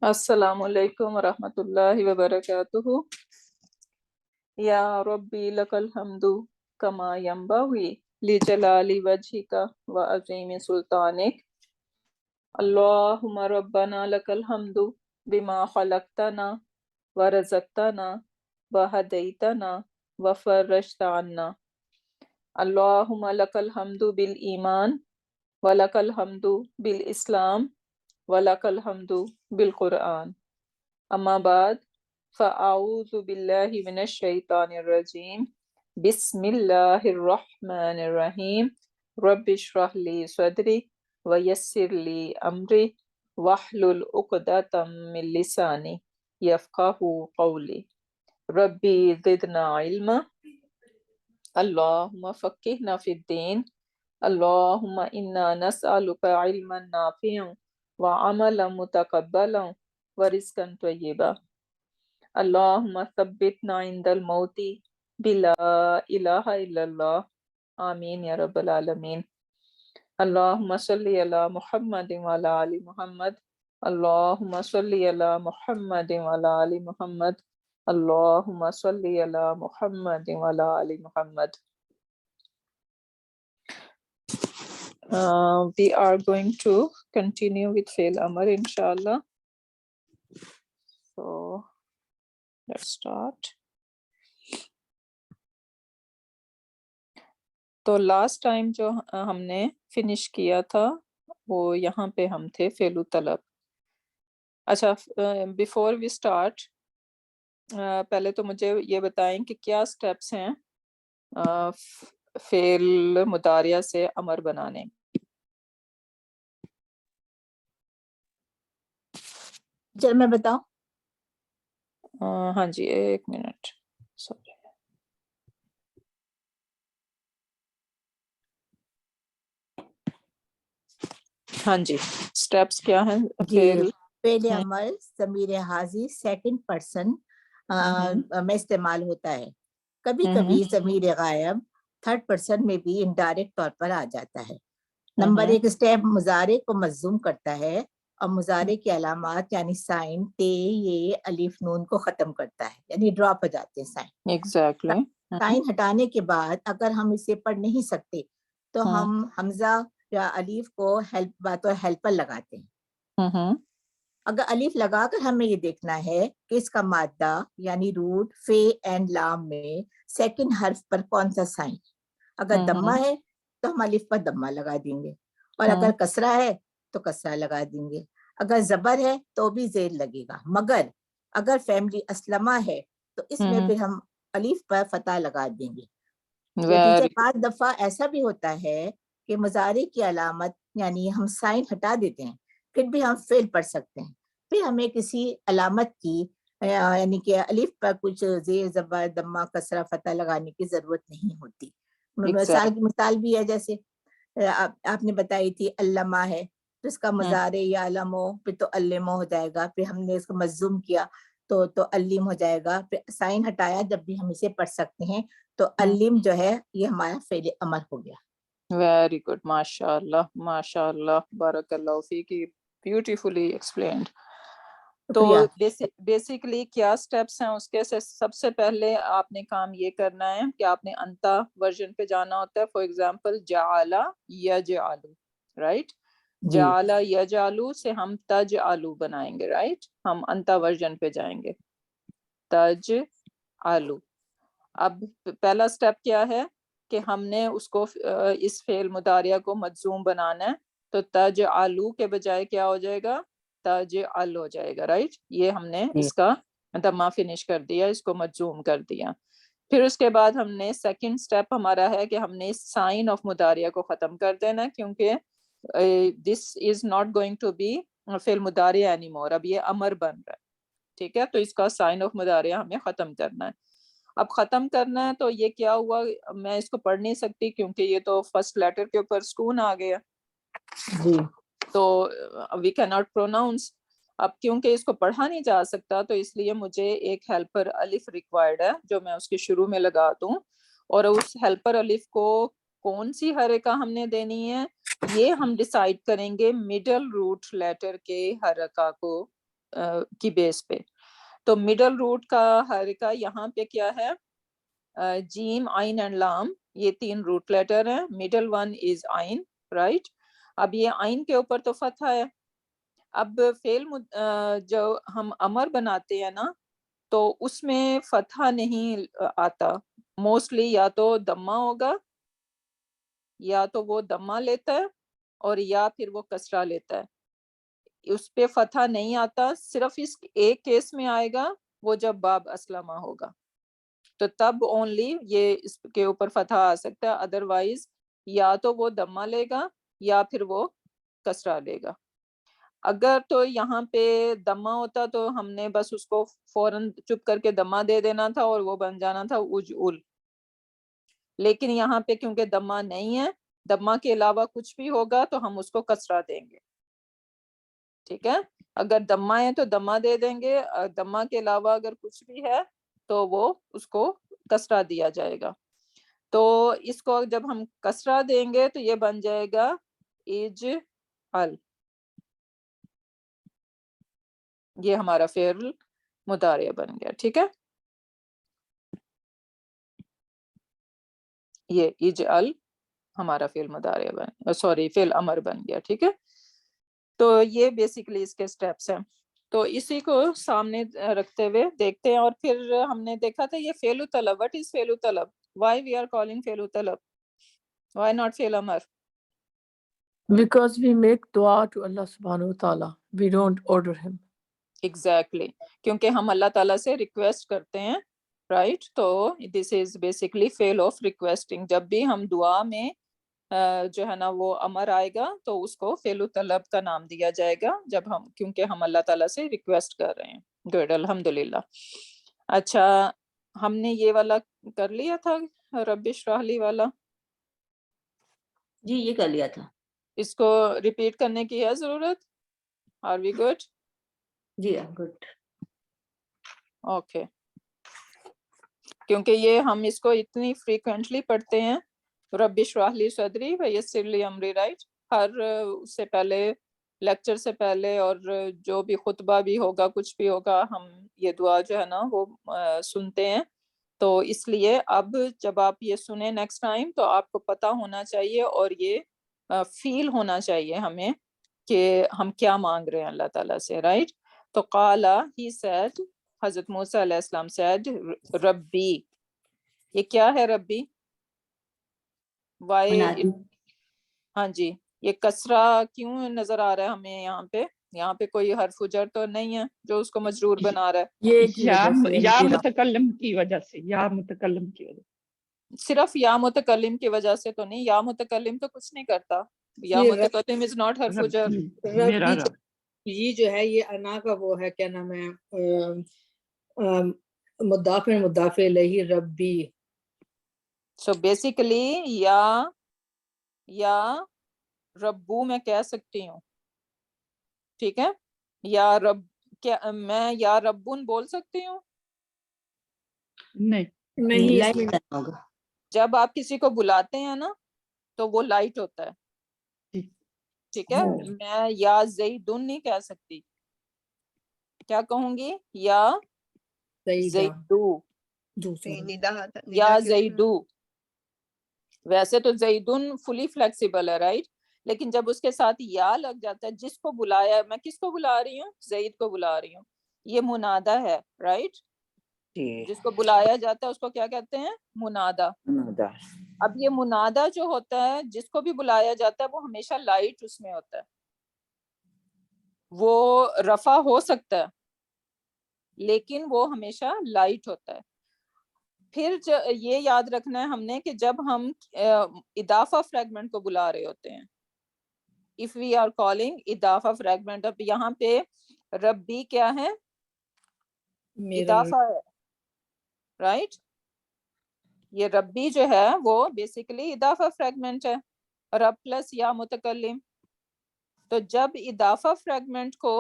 السلام علیکم ورحمۃ اللہ وبرکاتہ. یا ربی لک الحمد کما ینبغی لجلال وجہک وعظیم سلطانک. اللہم ربنا لک الحمد بما خلقتنا ورزقتنا وہدیتنا وفرجت عنا. اللہم لک الحمد بالایمان ولک الحمد بالاسلام ولک الحمد بالقرآن. اما بعد فاعوذ باللہ من الشیطان الرجیم. بسم اللہ الرحمن الرحیم. رب اشرح لی صدری ویسر لی امری واحلل عقدۃ من لسانی یفقہوا قولی. ربی زدنا علما. اللہم فقہنا فی الدین. اللہم انا نسألک علما نافعا وعملا متقبلا ورزقا طیبا. اللہم ثبتنا عند الموت بلا الہ الا اللہ. آمین یا رب العالمین. اللہم صلی علی محمد وعلی آل محمد. اللہم صلی علی محمد وعلی آل محمد. اللہم صلی علی محمد وعلی آل محمد. We are going to continue with Fail Amar inshallah. So let's start. تو لاسٹ ٹائم جو ہم نے فنش کیا تھا وہ یہاں پہ ہم تھے فعل طلب. اچھا بیفور وی اسٹارٹ پہلے تو مجھے یہ بتائیں کہ کیا سٹیپس ہیں فعل مضارع سے امر بنانے. چل میں بتاؤں. ہاں جی ایک منٹ سوری. ہاں جی سٹیپس کیا ہیں جی فعل فعل امر ضمیر حاضر سیکنڈ پرسن میں استعمال ہوتا ہے. کبھی کبھی ضمیر غائب تھرڈ پرسن میں بھی انڈائریکٹ طور پر آ جاتا ہے. نمبر ایک اسٹیپ مضارع کو مجزوم کرتا ہے اور مضارع کی علامات یعنی سائن تے یہ الف نون کو ختم کرتا ہے یعنی ڈراپ ہو جاتے ہیں سائن. ایگزیکٹلی سائن ہٹانے کے بعد اگر ہم اسے پڑھ نہیں سکتے تو ہم حمزہ یا الف کو بطور ہیلپر لگاتے ہیں. اگر الف لگا کر ہمیں یہ دیکھنا ہے کہ اس کا مادہ یعنی روٹ فے اینڈ لام میں سیکنڈ حرف پر کون سا سائن. اگر دمہ ہے تو ہم الف پر دمہ لگا دیں گے اور اگر کسرہ ہے تو کسرہ لگا دیں گے. اگر زبر ہے تو بھی زیر لگے گا. مگر اگر فیملی اسلمہ ہے تو اس میں پھر ہم الف پر فتح لگا دیں گے. ٹیچر بعض دفعہ ایسا بھی ہوتا ہے کہ مضارع کی علامت یعنی ہم سائن ہٹا دیتے ہیں پھر بھی ہم فعل پڑھ سکتے ہیں. پھر ہمیں کسی علامت کی یعنی کہ الف پر کچھ زیر زبر دمہ کسرہ فتح لگانے کی ضرورت نہیں ہوتی. مثال بھی ہے جیسے آپ نے بتائی تھی علامہ ہے تو اس کا مضارع یا علمو پھر تو علمو ہو جائے گا. پھر ہم نے اس کو مجزوم کیا تو علم ہو جائے گا. پھر سائن ہٹایا جب بھی ہم اسے پڑھ سکتے ہیں تو علم جو ہے یہ ہمارا فعل امر ہو گیا. ویری گڈ ماشاء اللہ بارک اللہ فیکی بیوٹیفلی ایکسپلینڈ. تو بیسیکلی کیا سٹیپس ہیں اس کے سب سے پہلے آپ نے کام یہ کرنا ہے کہ آپ نے انتا ورژن پہ جانا ہوتا ہے. فار ایگزامپل جعل یجعل رائٹ. جعل یجعل سے ہم تجعل بنائیں گے رائٹ. ہم انتا ورژن پہ جائیں گے تجعل. اب پہلا سٹیپ کیا ہے کہ ہم نے اس کو اس فعل مضارع کو مجزوم بنانا ہے. تو تجعلو کے بجائے کیا ہو جائے گا تجعل ہو جائے گا رائٹ. یہ ہم نے اس کا دمہ فنش کر دیا اس کو مجزوم کر دیا. پھر اس کے بعد ہم نے سیکنڈ سٹیپ ہمارا ہے کہ ہم نے سائن آف مضارع کو ختم کر دینا کیونکہ this is not going to be فعل مضارع اینی مور. اب یہ امر بن رہا ہے ٹھیک ہے. تو اس کا سائن آف مضارع ہمیں ختم کرنا ہے. اب ختم کرنا ہے تو یہ کیا ہوا میں اس کو پڑھ نہیں سکتی کیونکہ یہ تو فرسٹ لیٹر کے اوپر سکون آ گیا تو وی کی ناٹ پروناؤنس. اب کیونکہ اس کو پڑھا نہیں جا سکتا تو اس لیے مجھے ایک ہیلپر الف ریکوائرڈ ہے جو میں اس کے شروع میں لگا دوں. اور اس ہیلپر الف کو کون سی حرکہ ہم نے دینی ہے یہ ہم ڈیسائیڈ کریں گے مڈل روٹ لیٹر کے حرکہ کو کی بیس پہ. تو مڈل روٹ کا حرکہ یہاں پہ کیا ہے؟ جیم، آئین اینڈ لام، یہ 3 روٹ لیٹر ہیں. مڈل ون از آئین، رائٹ. اب یہ آئین کے اوپر تو فتحہ ہے. اب فعل جو ہم امر بناتے ہیں نا، تو اس میں فتحہ نہیں آتا. موسٹلی یا تو دمہ ہوگا، یا تو وہ دمہ لیتا ہے، اور یا پھر وہ کسرہ لیتا ہے. اس پہ فتحہ نہیں آتا. صرف اس ایک کیس میں آئے گا، وہ جب باب اسلمہ ہوگا، تو تب اونلی یہ اس کے اوپر فتحہ آ سکتا ہے. ادروائز یا تو وہ دمہ لے گا یا پھر وہ کسرہ لے گا. اگر تو یہاں پہ دمہ ہوتا تو ہم نے بس اس کو فوراً چپ کر کے دمہ دے دینا تھا اور وہ بن جانا تھا اجعل. لیکن یہاں پہ کیونکہ دمہ نہیں ہے، دمہ کے علاوہ کچھ بھی ہوگا تو ہم اس کو کسرہ دیں گے. ٹھیک ہے، اگر دمہ ہے تو دمہ دے دیں گے، دمہ کے علاوہ اگر کچھ بھی ہے تو وہ اس کو کسرہ دیا جائے گا. تو اس کو جب ہم کسرہ دیں گے تو یہ بن جائے گا اجعل. یہ ہمارا فعل مضارع بن گیا. ٹھیک ہے، یہ اجعل ہمارا فعل مضارع فعل امر بن گیا. ٹھیک ہے، تو یہ بیسیکلی اس کے سٹیپس ہیں. تو اسی کو سامنے رکھتے ہوئے دیکھتے ہیں. اور پھر ہم نے دیکھا تھا یہ فعل طلب. وٹ از فعل طلب؟ وائی وی آر کالنگ فعل طلب؟ وائی ناٹ فعل امر؟ Because we make dua to Allah subhanahu wa ta'ala. We don't order him. Exactly, کیونکہ ہم اللہ تعالیٰ سے ریکویسٹ کرتے ہیں، رائٹ. تو دس از بیسیکلی فعل آف ریکویسٹنگ. جب بھی ہم دعا میں جو ہے نا وہ امر آئے گا تو اس کو فعل طلب کا نام دیا جائے گا، جب ہم کیونکہ ہم اللہ تعالیٰ سے ریکویسٹ کر رہے ہیں. گڈ، الحمدللہ. اچھا، ہم نے یہ والا کر لیا تھا، رب اشرح لی والا. جی یہ کر لیا تھا. اس کو ریپیٹ کرنے کی ہے ضرورت؟ Are we good? جی گڈ. اوکے، کیونکہ یہ ہم اس کو اتنی فریکوینٹلی پڑھتے ہیں، رب اشرح لی صدری ویسر لی امری، رائٹ. ہر اس سے پہلے، لیکچر سے پہلے، اور جو بھی خطبہ بھی ہوگا، کچھ بھی ہوگا، ہم یہ دعا جو ہے نا وہ سنتے ہیں. تو اس لیے اب جب آپ یہ سنیں نیکسٹ ٹائم تو آپ کو پتہ ہونا چاہیے اور یہ فیل ہونا چاہیے ہمیں کہ ہم کیا مانگ رہے ہیں اللہ تعالیٰ سے، رائٹ. تو قال ہی سیڈ، حضرت موسیٰ علیہ السلام سیڈ ربی. یہ کیا ہے ربی؟ وائی؟ ہاں جی، یہ کسرہ کیوں نظر آ رہا ہے ہمیں یہاں پہ کوئی حرف جر تو نہیں ہے جو اس کو مجرور بنا رہا ہے؟ یہ کی وجہ سے یا میرا متکلم کی وجہ سے، یا متکلم کی وجہ سے. صرف یا متکلم کی وجہ سے تو نہیں، یا متکلم تو کچھ نہیں کرتا. یا یہ متکلم از ناٹ حرف جر. میرا رب یہ جو ہے یہ انا کا وہ ہے، کیا نام ہے، مضاف مضاف الیہ ربی. سو بیسیکلی یا ربو میں کہہ سکتی ہوں، ٹھیک ہے. یا رب، کیا میں یا ربن بول سکتی ہوں؟ نہیں. نہیں، اس میں ہوگا. جب آپ کسی کو بلاتے ہیں نا تو وہ لائٹ ہوتا ہے، ٹھیک ہے. میں یا زیدن نہیں کہہ سکتی، کیا کہوں گی؟ یا زیدو، یا زیدو. ویسے تو زیدن فلی فلیکسیبل ہے، رائٹ. لیکن جب اس کے ساتھ یا لگ جاتا ہے، جس کو بلایا، میں کس کو بلا رہی ہوں؟ زید کو بلا رہی ہوں. یہ منادہ ہے، رائٹ. جس کو بلایا جاتا ہے اس کو کیا کہتے ہیں؟ منادہ. اب یہ منادہ جو ہوتا ہے، جس کو بھی بلایا جاتا ہے، وہ ہمیشہ لائٹ اس میں ہوتا ہے. وہ رفع ہو سکتا ہے لیکن وہ ہمیشہ لائٹ ہوتا ہے. پھر یہ یاد رکھنا ہے ہم نے کہ جب ہم اضافہ فریگمنٹ کو بلا رہے ہوتے ہیں، if we are calling اضافہ فریگمنٹ. اب یہاں پہ ربی کیا ہے؟ اضافہ ہے، رائٹ. یہ ربی جو ہے وہ بیسیکلی اضافہ فریگمنٹ ہے، رب پلس یا متکلم. تو جب اضافہ فریگمنٹ کو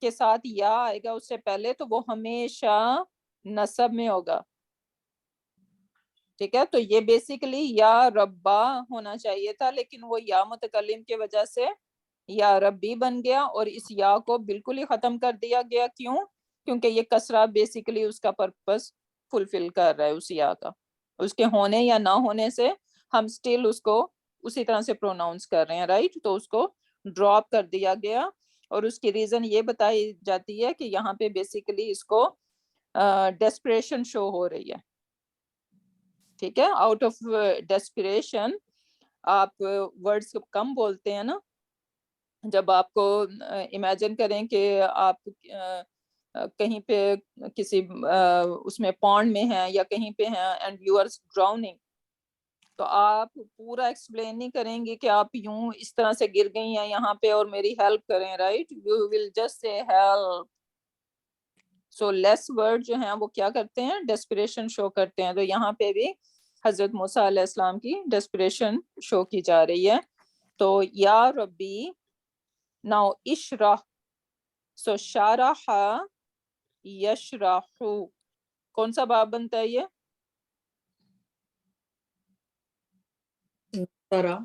کے ساتھ یا آئے گا اس سے پہلے تو وہ ہمیشہ نصب میں ہوگا، ٹھیک ہے. تو یہ بیسیکلی یا ربا ہونا چاہیے تھا، لیکن وہ یا متکلم کی وجہ سے یا ربی بن گیا اور اس یا کو بالکل ہی ختم کر دیا گیا. کیوں؟ کیونکہ یہ کسرہ بیسیکلی اس کا پرپس فلفل کر رہا ہے اس یا کا. اس کے ہونے یا نہ ہونے سے ہم سٹل اس کو اسی طرح سے پروناؤنس کر رہے ہیں، رائٹ؟ تو اس کو ڈراپ کر دیا گیا اور اس کی ریزن یہ بتائی جاتی ہے کہ یہاں پہ بیسیکلی اس کو ڈیسپریشن شو ہو رہی ہے. ٹھیک ہے، آؤٹ آف ڈیسپریشن آپ ورڈز کم بولتے ہیں نا. جب آپ کو امیجن کریں کہ آپ کہیں پہ کسی اس میں پونڈ میں ہیں یا کہیں پہ ہیں اینڈ یو آر ڈراؤننگ، تو آپ پورا ایکسپلین نہیں کریں گے کہ آپ یوں اس طرح سے گر گئی ہیں یہاں پہ اور میری ہیلپ کریں، right? You will just say help. So less word جو ہیں وہ کیا کرتے ہیں؟ ڈیسپریشن شو کرتے ہیں. تو یہاں پہ بھی حضرت موسیٰ علیہ السلام کی ڈیسپریشن شو کی جا رہی ہے. تو یا ربی، ناؤ اشرح، سو شارح یشرح، کون سا باب بنتا ہے یہ؟ سارا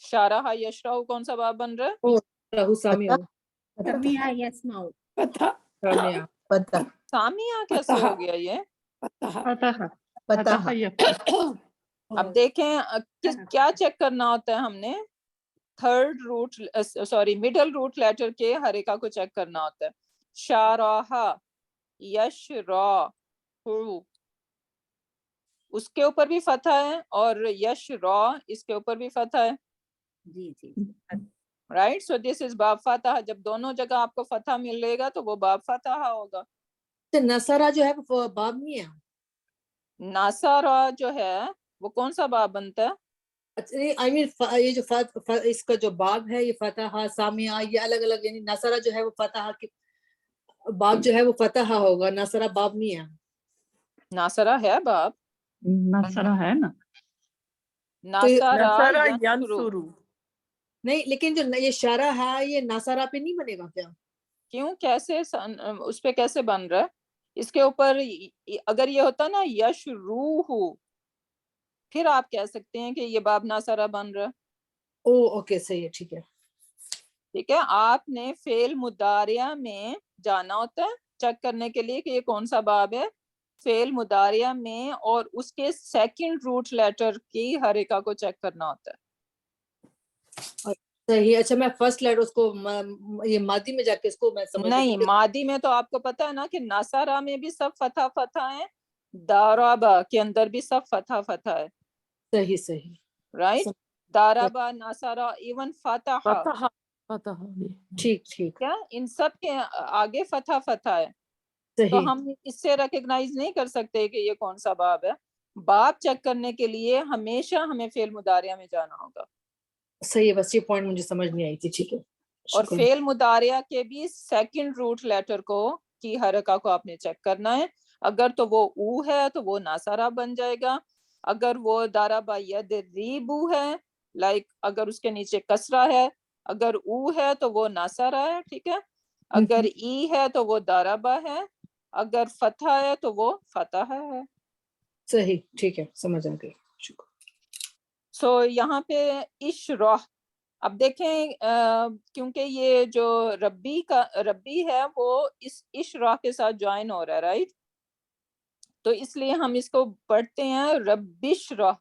شارح یشرح کون سا باب بن رہا ہے؟ او رہو سامع سمیع یسمع. سامع پتہ سامیہ کیسے ہو گیا یہ؟ فتح پتہ فتح یفتح. اب دیکھیں کیا چیک کرنا ہوتا ہے ہم نے؟ Third root sorry middle root letter کے حرکہ کو چیک کرنا ہوتا ہے. شارح یشرح، اس کے اوپر بھی فتح ہے اور یشرح اس کے اوپر بھی فتح ہے، جی جی. رائٹ؟ سو دس از باب فتح. جب دونوں جگہ آپ کو فتح ملے گا تو وہ باب فتح ہوگا. نصارہ جو ہے وہ باب نہیں ہے. ناصارہ جو ہے وہ کون سا باب بنتا ہے؟ آئی مین یہ جو اس کا جو باب ہے یہ فتح سامعہ یہ الگ الگ، یعنی نصارہ جو ہے وہ فتح کی باب جو ہے وہ فتح ہوگا، نصارہ باب نہیں ہے. ناصرہ ہے باب، نصرہ ہے نا. ناصرہ نصرہ ینصرو. ینصرو. نہیں لیکن جو یہ شارع ہے یہ نصارہ پہ نہیں بنے گا کیا؟ کیوں؟ کیسے اس پہ کیسے بن رہا ہے؟ اس کے اوپر اگر یہ ہوتا نا یشروح، پھر آپ کہہ سکتے ہیں کہ یہ باب ناصرہ بن رہا ہے. او اوکے صحیح ہے، ٹھیک ہے. ٹھیک ہے، آپ نے فعل مضارع میں جانا ہوتا ہے چیک کرنے کے لیے کہ یہ کون سا باب ہے. فعل مضارع میں اور اس کے سیکنڈ روٹ لیٹر کی حرکہ کو چیک کرنا ہوتا ہے. صحیح. اچھا میں فرسٹ لیٹر اس کو یہ ماضی میں جا کے اس کو میں سمجھ نہیں، ماضی میں تو آپ کو پتا ہے نا کہ ناصرہ میں بھی سب فتح فتح ہیں، دارابا کے اندر بھی سب فتح فتح ہے، صحیح صحیح رائٹ؟ دارابا، ناصرہ، ایون فتح، فتح فتح. ٹھیک ٹھیک کیا ان سب کے آگے فتح فتح ہے. تو صحیح ہم اس سے ریکگنائز نہیں کر سکتے کہ یہ کون سا باب ہے. باب چیک کرنے کے لیے ہمیشہ ہمیں فعل مضارع میں جانا ہوگا. صحیح ہے، بس یہ پوائنٹ مجھے سمجھ نہیں آئی تھی. ٹھیک ہے اور شکریہ. فعل مضارع کے بھی سیکنڈ روٹ لیٹر کو کی حرکہ کو آپ نے چیک کرنا ہے. اگر تو وہ او ہے تو وہ ناصرہ بن جائے گا. اگر وہ دارابا یدریبو ہے، لائک اگر اس کے نیچے کسرہ ہے، اگر او ہے تو وہ ناصرہ ہے، ٹھیک ہے. اگر ای ہے تو وہ دارابا ہے، اگر فتح ہے تو وہ فتح ہے. صحیح ٹھیک ہے، سمجھ آ گئی. شکریہ. سو یہاں پہ اشرح، اب دیکھیں کیونکہ یہ جو ربی ہے وہ اس اشرح کے ساتھ جوائن ہو رہا ہے، رائٹ؟ تو اس لیے ہم اس کو پڑھتے ہیں رب اشرح.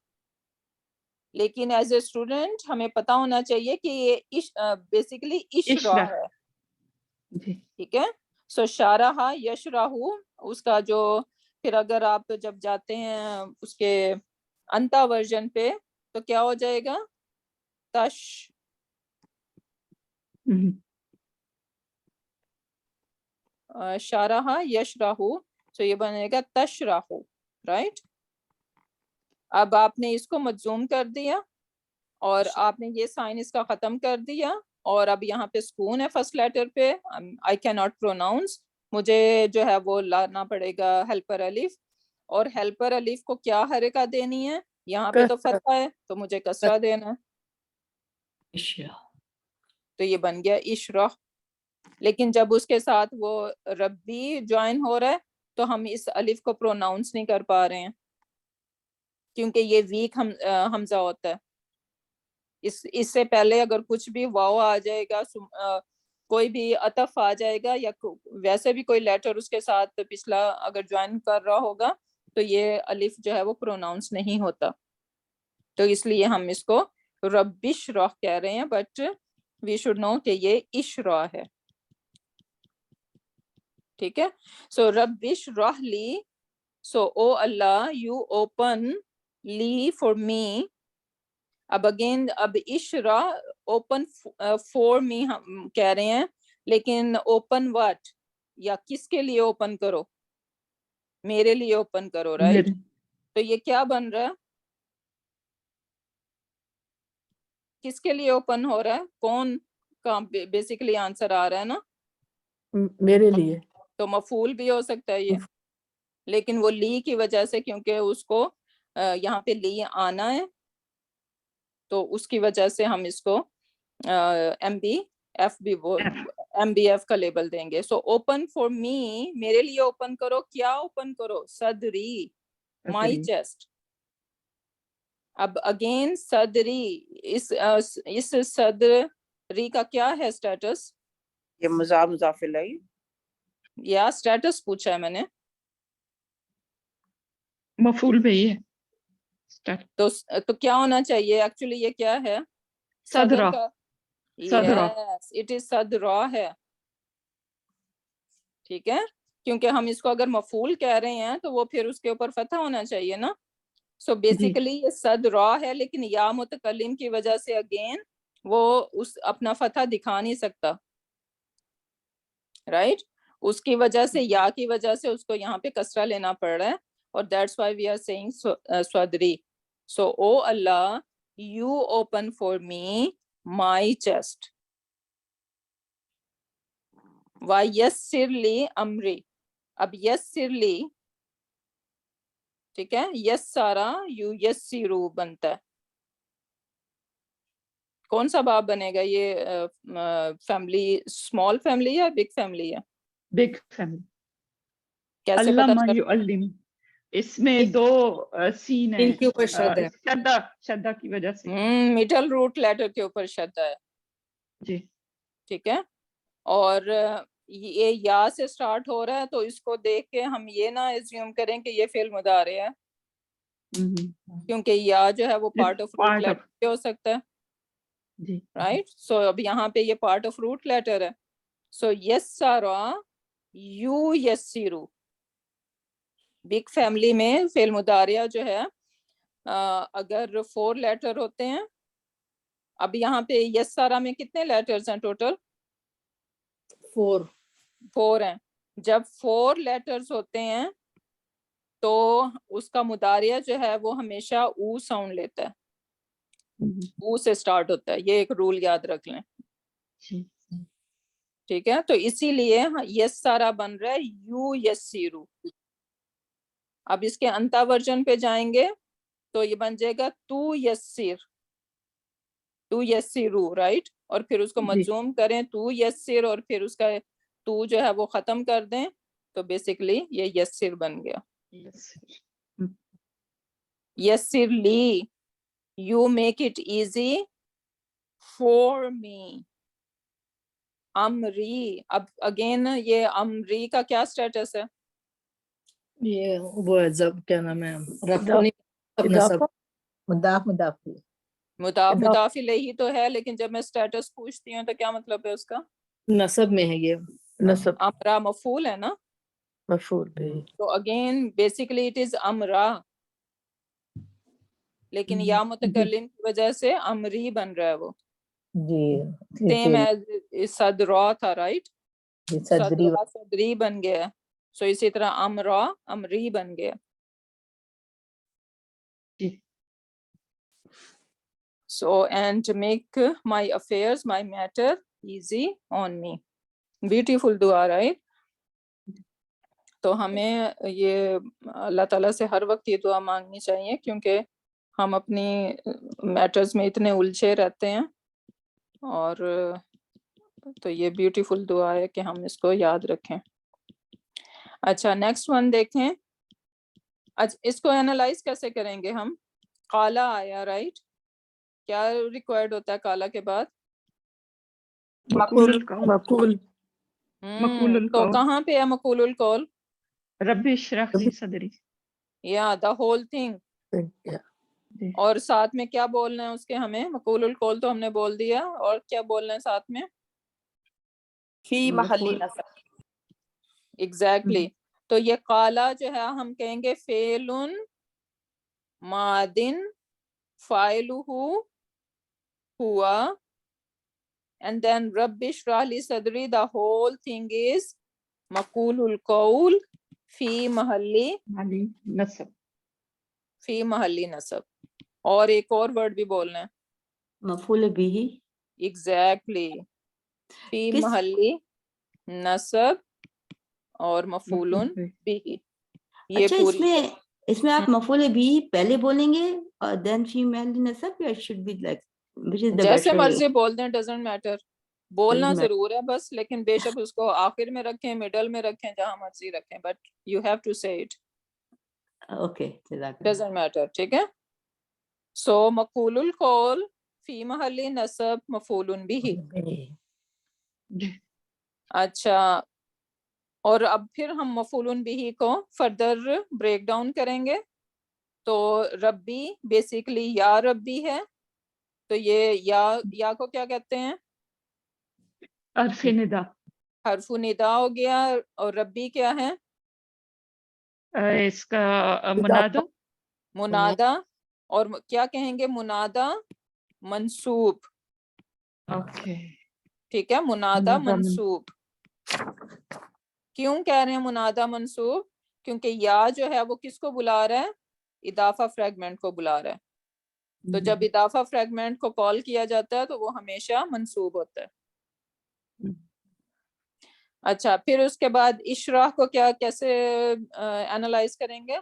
لیکن ایز اے اسٹوڈنٹ ہمیں پتا ہونا چاہیے کہ یہ بیسیکلی اشرح ہے، جی. ٹھیک ہے. سو شارح یشرح، اس کا جو پھر اگر آپ جب جاتے ہیں اس کے انتا ورژن پہ تو کیا ہو جائے گا؟ تش، شارح یشرح، تو یہ بنے گا تشرح، رائٹ؟ اب آپ نے اس کو مجزوم کر دیا اور آپ نے یہ سائن اس کا ختم کر دیا اور اب یہاں پہ سکون ہے فرسٹ لیٹر پہ. I cannot pronounce، مجھے جو ہے وہ لانا پڑے گا ہیلپر الف. اور ہیلپر الف کو کیا حرکہ دینی ہے؟ یہاں پہ تو فتح ہے تو مجھے کسرہ دینا ہے. تو یہ بن گیا اشرح. لیکن جب اس کے ساتھ وہ ربی جوائن ہو رہا ہے تو ہم اس الف کو پروناؤنس نہیں کر پا رہے ہیں کیونکہ یہ ویک حمزہ ہوتا ہے. اس سے پہلے اگر کچھ بھی واو آ جائے گا, کوئی بھی عطف آ جائے گا, یا ویسے بھی کوئی لیٹر اس کے ساتھ پچھلا اگر جوائن کر رہا ہوگا, تو یہ الف جو ہے وہ پروناؤنس نہیں ہوتا. تو اس لیے ہم اس کو ربش راہ کہہ رہے ہیں, بٹ وی شوڈ نو کہ یہ اشرا ہے. ٹھیک ہے, سو ربش راہ لی, سو او اللہ یو اوپن لی فار می. اب اگین اب اشرا اوپن فور می ہم کہہ رہے ہیں, لیکن اوپن واٹ, یا کس کے لیے اوپن کرو, میرے لیے اوپن کرو, رائٹ. تو یہ کیا بن رہا ہے, کس کے لیے اوپن ہو رہا ہے, کون کا بیسیکلی آنسر آ رہا ہے نا, میرے لیے. تو مفعول بھی ہو سکتا ہے یہ, لیکن وہ لی کی وجہ سے, کیونکہ اس کو یہاں پہ لی آنا ہے, تو اس کی وجہ سے ہم اس کو ایم بی ایف کا لیبل دیں گے. سو اوپن فار می, میرے لیے اوپن کرو, کیا اوپن کرو, صدری, مائی چیسٹ. اب اگین صدری, اس صدری کا کیا ہے اسٹیٹس, یہ مضاف الیہ, یا اسٹیٹس پوچھا ہے میں نے, مفعول بھی ہے. تو کیا ہونا چاہیے ایکچولی, یہ کیا ہے, صدرہ. کا, صدرہ. یس اٹ از صدرہ ہے. ٹھیک ہے, کیونکہ ہم اس کو اگر مفعول کہہ رہے ہیں تو وہ پھر اس کے اوپر فتح ہونا چاہیے نا. سو بیسیکلی یہ صدرہ ہے, لیکن یا متکلم کی وجہ سے اگین وہ اس اپنا فتح دکھا نہیں سکتا, رائٹ. اس کی وجہ سے, یا کی وجہ سے اس کو یہاں پہ کسرہ لینا پڑ رہا ہے, اور that's why we are seeing صدری. So O Allah you open for me my chest, وَيَسِّرْ لِي امری. اب یسر لی, ٹھیک ہے, یسارا یو یسیرو بنتا ہے. کون سا باب بنے گا یہ, فیملی اسمال فیملی یا بگ فیملی ہے, بگ فیملی. کیسے پتہ علامہ چل, یعلم, اس میں دو سین ہیں, ان کے اوپر شد ہے. شدہ کی وجہ سے. مڈل روٹ لیٹر کے اوپر شدہ ہے, جی ٹھیک ہے. اور یہ یا سے سٹارٹ ہو رہا ہے, تو اس کو دیکھ کے ہم یہ نہ ایزیوم کریں کہ یہ فعل مضارع ہے, کیونکہ یا جو ہے وہ پارٹ آف روٹ لیٹر ہو سکتا ہے, جی رائٹ. سو اب یہاں پہ یہ پارٹ آف روٹ لیٹر ہے. سو یسارا یو یسیرو, بگ فیملی میں فعل مضارع جو ہے اگر 4 لیٹر ہوتے ہیں. اب یہاں پہ یسارا میں کتنے لیٹرز ہیں ٹوٹل, 4 ہیں. جب 4 لیٹرز ہوتے ہیں تو اس کا مضارع جو ہے وہ ہمیشہ او ساؤنڈ لیتا ہے, او سے سٹارٹ ہوتا ہے, یہ ایک رول یاد رکھ لیں. ٹھیک ہے, تو اسی لیے یسارا بن رہا ہے یو یسیرو. اب اس کے انتا ورژن پہ جائیں گے تو یہ بن جائے گا تو یسیر, تو یسیرو, رائٹ. اور پھر اس کو مجزوم کریں تو یسیر, اور پھر اس کا تو جو ہے وہ ختم کر دیں, تو بیسیکلی یہ یسیر بن گیا. یسیر لی, you make it easy for me. امری, اب اگین یہ امری کا کیا سٹیٹس ہے, یہ وہ ہے کیا نام ہے, مضاف الیہ. مضاف الیہ تو ہے, لیکن جب میں سٹیٹس پوچھتی ہوں تو کیا مطلب ہے اس کا, نصب میں ہے یہ. نصب, امرا مفعول ہے نا, مفعول بھی. تو اگین بیسیکلی اٹ از امرا, لیکن یا متکلم کی وجہ سے امری بن رہا ہے وہ, جی سیم ایز صدرا تھا, رائٹ. صدری. صدرا صدری بن گیا, سو اسی طرح امرا امری بن گیا. So and to make my affairs, my matter easy on me. Beautiful dua, right? تو ہمیں یہ اللہ تعالیٰ سے ہر وقت یہ دعا مانگنی چاہیے, کیونکہ ہم اپنی میٹرز میں اتنے الجھے رہتے ہیں, اور تو یہ بیوٹیفل دعا ہے کہ ہم اس کو یاد رکھیں. اچھا نیکسٹ ون دیکھیں. اس کو اینالائز کیسے کریں گے ہم, قالا آیا, رائٹ. کیا ریکوائرڈ ہوتا ہے کالا کے بعد؟ مقول القول مقول مقول تو القول کہاں پہ ہے مقول القول؟ ربی اشرح لی صدری یا دا ہول تھنگ. جی اور ساتھ میں کیا بولنا ہے اس کے ہمیں؟ مقول القول تو ہم نے بول دیا، اور کیا بولنا ہے ساتھ میں؟ فی محلی مقول نصب. ایگزیکٹلی. تو یہ قالا جو ہے ہم کہیں گے فعلن مادن فاعلہ ہوا، and then رب اشرح لی صدری the whole thing is مقول القول فی محلی علی نصب. فی محلی نصب. اور ایک اور ورڈ بھی بولنا ہے. مفعول بھی ایگزیکٹلی فی کس محلی نصب اور مفعول مفعول بہ. بھی. یہ اچھا پوری اس میں آپ مفعول بھی پہلے بولیں گے اور دین فی محل نصب یا should be like which is the جیسے better مرضی بول دیں، ڈزنٹ میٹر. بولنا Doesn't matter. ضرور ہے بس، لیکن بے شک اس کو آخر میں رکھیں، مڈل میں رکھیں، جہاں مرضی رکھیں، بٹ یو ہیو ٹو سے اٹ. اوکے جزاک اللہ ڈزنٹ میٹر. ٹھیک ہے. سو مقول القول فی محل نصب مفعول بھی. جی اچھا، اور اب پھر ہم مفعول بھی کو فردر بریک ڈاؤن کریں گے. تو ربی بیسیکلی یا ربی ہے، تو یہ یا کو کیا کہتے ہیں؟ عرف ندا. حرف ندا ہو گیا. اور ربی کیا ہے؟ اس کا منادہ. منادا. اور کیا کہیں گے؟ منادا منصوب. اوکے ٹھیک ہے، منادا منصوب. کیوں کہہ رہے ہیں منادا منصوب؟ کیونکہ یا جو ہے وہ کس کو بلا رہا ہے؟ اضافہ فریگمنٹ کو بلا رہا ہے. تو جب اضافہ فریگمنٹ کو کال کیا جاتا ہے تو وہ ہمیشہ منصوب ہوتا ہے. اچھا، پھر اس کے بعد اشراح کو کیسے اینالائز کریں گے؟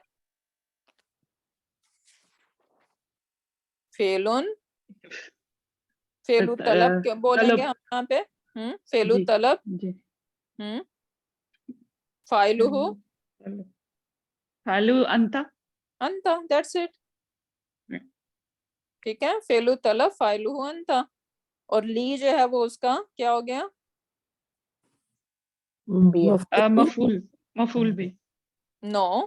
فعل طلب بولیں گے ہم یہاں پہ. فعل جی طلب. جی فاعلہ فعلو انت. انت. That's it. ٹھیک ہے، فعل طلب فاعلہ انت. اور لی جو ہے وہ اس کا کیا ہو گیا؟ مفعول بھی. نو،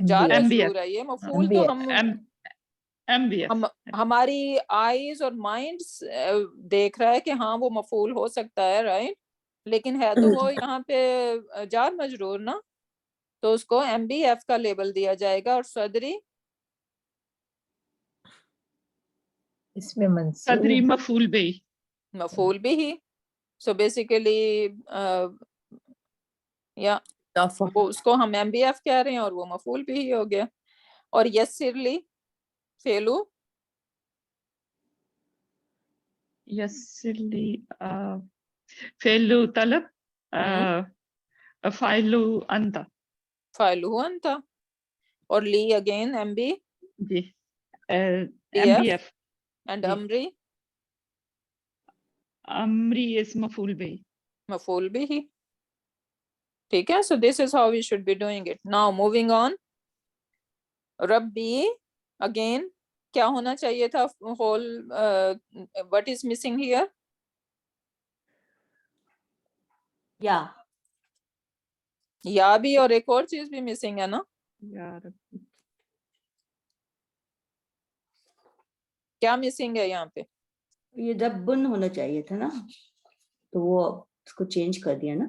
جار انبیاء. مجرور ہے یہ. مفعول تو انبیاء. ہماری آئیز اور مائنڈ دیکھ رہا ہے کہ ہاں وہ مفعول ہو سکتا ہے، رائٹ، لیکن ہے تو وہ یہاں پہ جار مجرور نا، تو اس کو ایم بی ایف کا لیبل دیا جائے گا. اور صدری اس میں صدری مفعول بھی. مفعول بھی ہی. سو بیسیکلی یا وہ اس کو ہم ایم بی ایف کہہ رہے ہیں اور وہ مفعول بھی ہی ہو گیا. اور یسرلی فعلو یسرلی فعلو طلب فعلو انت. فعلہ انت. اور لی again M B G M B F. And G. امری امری از مفعول بھی. مفعول بھی ہی. ٹھیک ہے. So this is how we should be doing it. Now moving on. ربی اگین کیا ہونا چاہیے تھا؟ Whole what is missing here? یا بھی، اور ایک اور چیز بھی مسنگ ہے نا. یار کیا مسنگ ہے یہاں پہ؟ یہ ربن ہونا چاہیے تھا نا، تو وہ اس کو چینج کر دیا نا.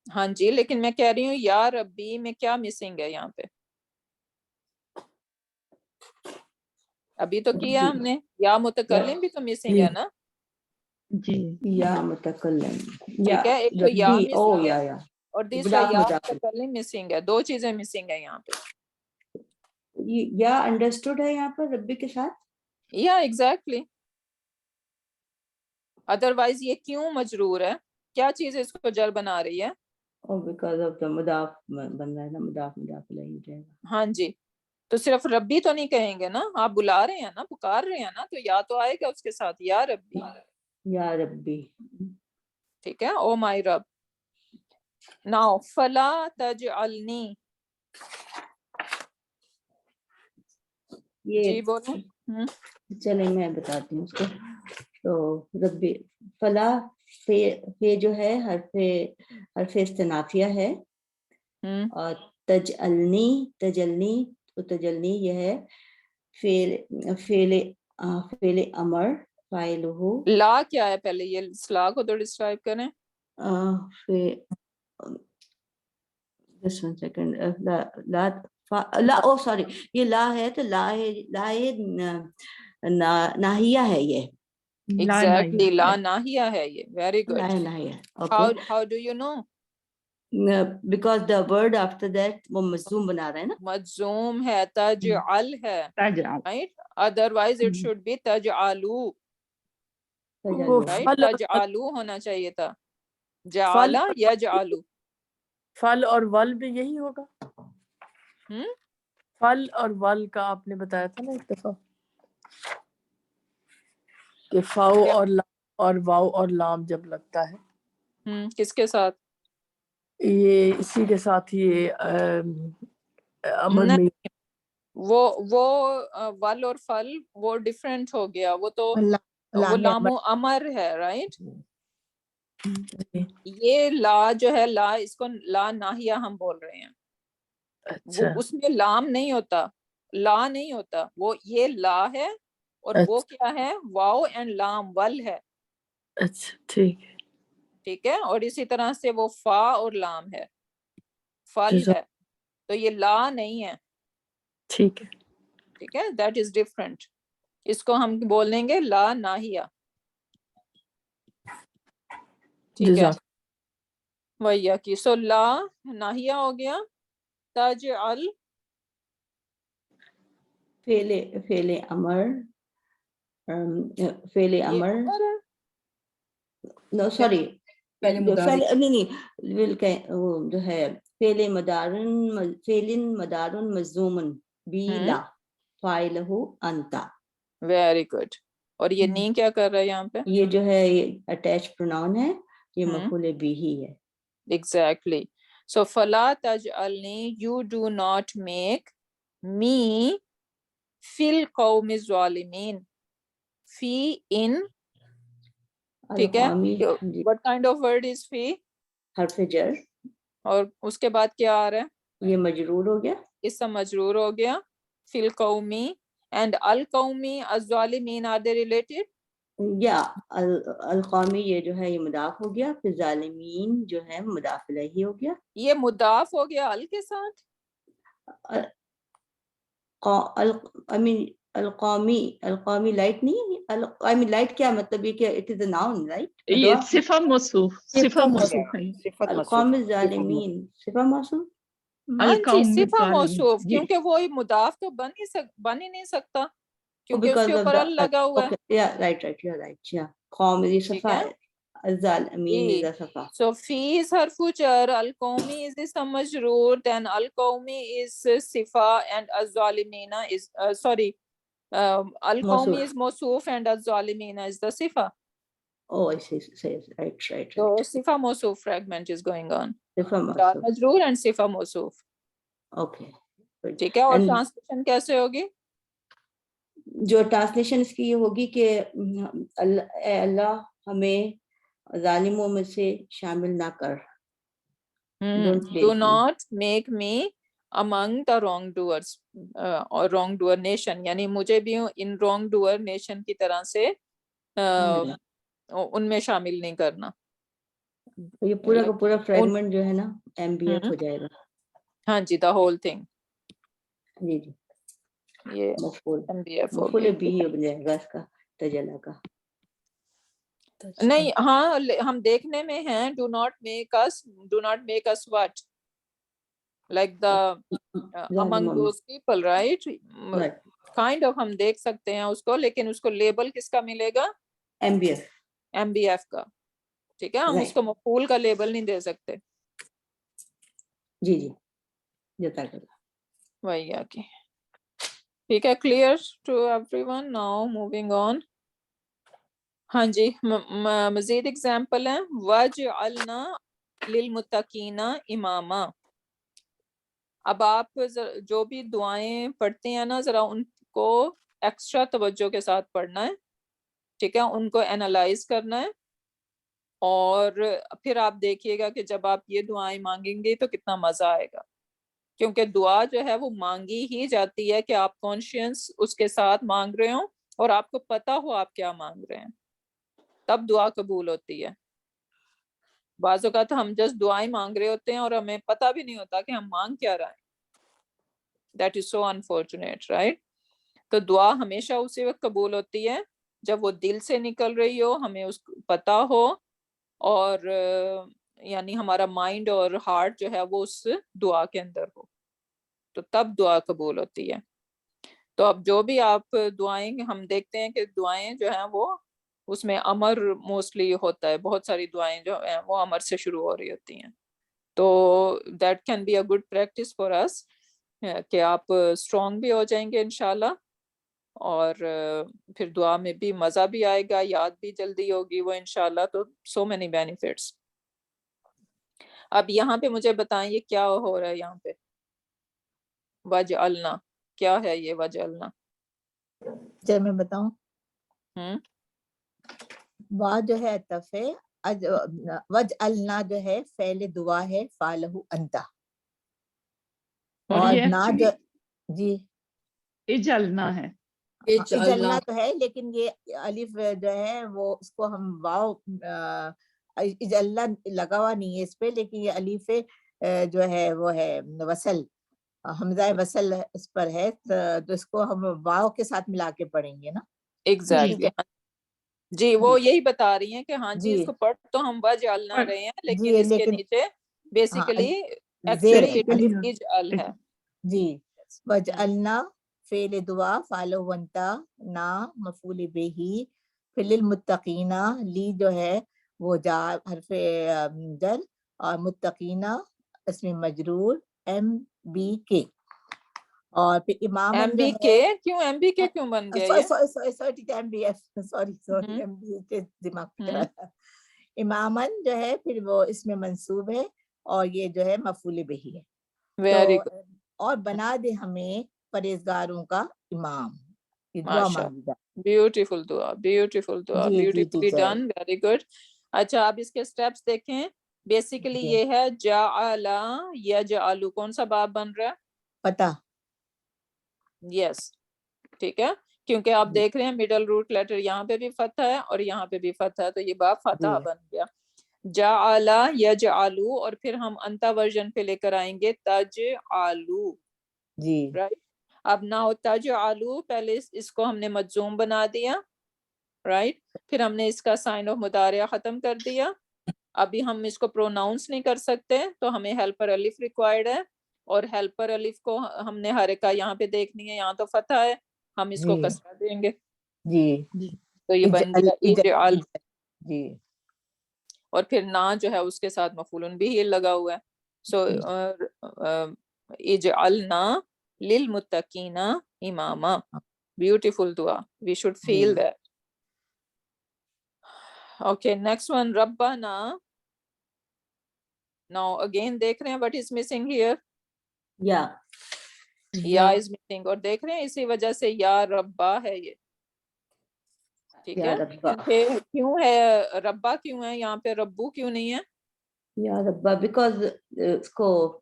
ہاں جی، لیکن میں کہہ رہی ہوں یا ربی میں کیا مسنگ ہے یہاں پہ؟ ابھی تو کیا ہم نے. یا متکلم بھی تو مسنگ ہے نا. جی یا متکلم ٹھیک ہے، ایک تو یا ربی او مسنگ ہے یا اور دوسرا مضاف یا مضاف. متکلم مسنگ ہے. دو چیزیں مسنگ ہے یہاں پہ. یا انڈرسٹوڈ ہے یہاں پر ربی کے ساتھ. یا ایگزیکٹلی. ادروائز یہ کیوں مجرور ہے؟ کیا چیز اس کو جر بنا رہی ہے؟ اور بیکاز آف دا مضاف بن رہا ہے نا، مضاف الیہ ہو جائے گا. ہاں جی. تو صرف ربی تو نہیں کہیں گے نا، آپ بلا رہے ہیں نا، پکار رہے ہیں نا، تو یا تو آئے گا اس کے ساتھ، یا ربی. یا ربی. ٹھیک ہے، او مائی رب. ناؤ فلا تجعلنی. یہ جی بولیں. چلیں میں بتاتی ہوں اس کو. تو ربی فلا فے جو ہے حرف استنافیہ ہے, اور تجلنی تو تجلنی یہ ہے فعل امر فاعلہ. لا کیا ہے پہلے یہ لا کو تو ڈسکرائب کریں. Just one second. لا او سوری, یہ لا ہے تو لا ہے ناہیہ ہے, یہ ایگزیکٹلی لا ناہیہ ہے یہ. ویری لا گڈ. ناہیہ. How do you know? Because the word after that وہ مجزوم بنا رہا ہے نا. مجزوم ہے, تجعل ہے, تجعل. right? Otherwise it should be تجعلو, وہ right? فل تجعلو ہونا چاہیے تھا. جعل یجعلو. فل اور ول بھی یہی ہوگا. فل اور ول کا آپ نے بتایا تھا نا ایک دفعہ کہ فاؤ اور لام اور واؤ اور لام جب لگتا ہے کس کے ساتھ؟ یہ اسی کے ساتھ یہ امر میں وہ ول اور فل وہ ڈیفرنٹ ہو گیا. وہ تو وہ لام لام و امر ہے, رائٹ. یہ لا جو ہے لا, اس کو لا ناہیہ ہم بول رہے ہیں. وہ اس میں لام نہیں ہوتا, لا نہیں ہوتا, وہ یہ لا ہے اور وہ کیا ہے, واؤ اینڈ لام, ول ہے. اچھا ٹھیک ہے. ٹھیک ہے. اور اسی طرح سے وہ فا اور لام ہے, فل ہے, تو یہ لا نہیں ہے. ٹھیک ہے. ٹھیک ہے, دیٹ از ڈفرنٹ. اس کو ہم بول دیں گے لا ناہیہ. ٹھیک ہے, وہی کی. سو لا ناہیہ ہو گیا. تجعل فعل امر فعل یہ امر امر ہے. نو سوری پہلے مضارع. نہیں جو ہے فعل مدارن مجزوم بی لا فاعلہ انت. Very good. اور یہ نہیں کیا کر رہا ہے یہاں پہ؟ یہ جو ہے یہ اٹیچ پروناؤن ہے, یہ مفعول بھی ہی ہے. ایگزیکٹلی. سو فلا تجعلنی, you do not make me فی القوم الظالمین. فی ان, ٹھیک ہے. what kind of word is فی؟ حرف جر. اور اس کے بعد کیا آ رہا ہے؟ یہ مجرور ہو گیا, اس سے مجرور ہو گیا. فی القومی and القومی الظالمین, are they related؟ یا القومی یہ جو ہے یہ مضاف ہو گیا, پھر ظالمین جو ہے مضاف الیہ ہو گیا. یہ مضاف ہو گیا ال کے ساتھ. القومی لائٹ نہیں, لائٹ کیا مطلب یہ کہ it is a noun, right. یہ صفہ موصوف, صفہ موصوف ہے. القوم الظالمین صفہ موصوف. ہاں جی, صفہ الظالمین. موصوف, جی. کیونکہ وہ مضاف تو بن ہی نہیں سکتا کیونکہ اس Because کے of اوپر the ال لگا ہوا ہے. yeah, right, you're right. Yeah, قوم is ٹھیک صفہ, ہے. الظالمین is a صفہ. So فی is حرف جر, القومی is اسم مجرور, then القومی is صفہ and الظالمین is sorry, القومی is موصوف and الظالمین is the صفہ. Oh, I see. Right. So صفہ موصوف fragment is going on. صفہ جار موصوف. مجرور and صفہ موصوف. Okay. ٹھیک ہے. اور ٹرانسلیشن کیسے ہوگی؟ جو ٹرانسلیشن اس کی یہ ہوگی کہ اے اللہ ہمیں ظالموں میں سے شامل نہ کر. Do not make me among the wrongdoers or wrongdoer nation, یعنی مجھے بھی ان wrongdoer nation کی طرح سے ان میں شامل نہیں کرنا. یہ پورا کا پورا فریگمنٹ جو ہے نا MBF ہو جائے گا. ہاں جی, the whole thing. جی یہ MBF ہو مفعول گیا. بھی ہی ہو جائے گا اس کا تجلا کا. نہیں, ہاں ہم دیکھنے میں ہیں do not make us what, like the among those people, right? kind of ہم دیکھ سکتے ہیں اس کو, لیکن اس کو لیبل کس کا ملے گا؟ MBF کا. ٹھیک ہے, ہم اس کو مفعول کا لیبل نہیں دے سکتے. جی جتا کر وہی آگے. ٹھیک ہے, clear to everyone. now moving on. ہاں جی, مزید اگزامپل ہیں. وَجْعَلْنَا لِلْمُتَّقِينَ إِمَامًا. اب آپ جو بھی دعائیں پڑھتے ہیں نا, ذرا ان کو ایکسٹرا توجہ کے ساتھ پڑھنا ہے, ٹھیک ہے, ان کو اینالائز کرنا ہے, اور پھر آپ دیکھیے گا کہ جب آپ یہ دعائیں مانگیں گے تو کتنا مزہ آئے گا, کیونکہ دعا جو ہے وہ مانگی ہی جاتی ہے کہ آپ کانشینس اس کے ساتھ مانگ رہے ہوں اور آپ کو پتا ہو آپ کیا مانگ رہے ہیں, تب دعا قبول ہوتی ہے. بعض اوقات ہم جسٹ دعائیں مانگ رہے ہوتے ہیں اور ہمیں پتہ بھی نہیں ہوتا کہ ہم مانگ کیا رہے ہیں. That is so unfortunate, right. تو دعا ہمیشہ اسی وقت قبول ہوتی ہے جب وہ دل سے نکل رہی ہو, ہمیں اس پتہ ہو, اور یعنی ہمارا مائنڈ اور ہارٹ جو ہے وہ اس دعا کے اندر ہو, تو تب دعا قبول ہوتی ہے. تو اب جو بھی آپ دعائیں, ہم دیکھتے ہیں کہ دعائیں جو ہیں وہ اس میں امر موسٹلی ہوتا ہے, بہت ساری دعائیں جو ہیں وہ امر سے شروع ہو رہی ہوتی ہیں. تو that can be a good practice for us, کہ آپ اسٹرانگ بھی ہو جائیں گے انشاءاللہ, اور پھر دعا میں بھی مزہ بھی آئے گا, یاد بھی جلدی ہوگی وہ انشاءاللہ. تو سو مینی بینیفٹس. اب یہاں پہ مجھے بتائیں یہ کیا ہو رہا ہے یہاں پہ, وجعلنا, کیا ہے یہ وجعلنا؟ چل میں بتاؤں. ہوں وا جو ہے عطف ہے, وجعلنا جو ہے فعل دعا ہے, فعلہ انت, اور اور یہ نا ایکچولی جو, جی اجلنا ہے. اجلنا تو ہے, لیکن یہ الف جو ہے وہ اس کو ہم واو, اجلنا لگا ہوا نہیں ہے اس پہ, لیکن یہ الف جو ہے وہ ہے وصل, حمزہ وصل اس پر ہے, تو اس کو ہم واو کے ساتھ ملا کے پڑھیں گے نا. ایگزیکٹلی. جی وہ یہی بتا رہی ہیں کہ ہاں جی جی اس کو پڑھ تو ہم وجعلنا رہے ہیں, لیکن جی اس کے لیکن نیچے ہاں بیسیکلی زیر ایکچولی الف, اجعل ہے. جی وجعلنا فعل دعا فعل ونتا, نا مفعول بہ, فی للمتقین, لی جو ہے وہ جا حرف جر, اور متقینہ اسم مجرور ایم بی کے, اور پھر امامن ایم جو بی ہے, کے کیوں, ایم بی کے کیوں بن گیا یہ؟ سوری ایم بی کے دماغ پہ چلا تھا. امامن جو ہے پھر وہ اس میں منصوب ہے, اور یہ جو ہے مفعول بہ ہے. ویری تو گڈ, اور بنا دے ہمیں پرہیزگاروں کا امام, یہ دعا ماشاء مانگی جائے. بیوٹیفل دعا, بیوٹیفل دعا, جی جی beautifully teacher, done, very good. اچھا اب اس کے سٹیپس دیکھیں. بیسیکلی جی یہ ہے جعل یجعل, کون سا باب بن رہا ہے؟ پتہ, یس, ٹھیک ہے, کیونکہ آپ جی دیکھ رہے ہیں مڈل روٹ لیٹر یہاں پہ بھی فتح ہے اور یہاں پہ بھی فتح ہے, تو یہ باب فتح جی بن گیا. جعل یجعلو, اور پھر ہم انتا ورژن پہ لے کر آئیں گے تجعلو, جی رائٹ. اب نہ تجعلو, پہلے اس کو ہم نے مجزوم بنا دیا, رائٹ, پھر ہم نے اس کا سائن آف مضارع ختم کر دیا. ابھی ہم اس کو پروناؤنس نہیں کر سکتے, تو ہمیں ہیلپر الف ریکوائرڈ ہے, اور ہیلپر الف کو ہم نے حرکہ یہاں پہ دیکھنی ہے, یہاں تو فتح ہے, ہم اس کو جی کسرہ دیں گے, جی تو یہ بن اجعل گیا اجعل. جی اور پھر نا جو ہے اس کے ساتھ مفعول بھی ہی لگا ہوا ہے. سو اجعلنا للمتقین اماما, بیوٹیفل دعا, we should feel that. Okay, next one, ربنا. Now again دیکھ رہے ہیں what is missing here? یا یا is missing, اور دیکھ رہے ہیں اسی وجہ سے یا ربا ہے یہ, ٹھیک یا ہے, ربا, کیونکہ کیوں ہے ربا, کیوں ہے یہاں پہ ربو کیوں نہیں ہے؟ یا ربا بیکاز اس کو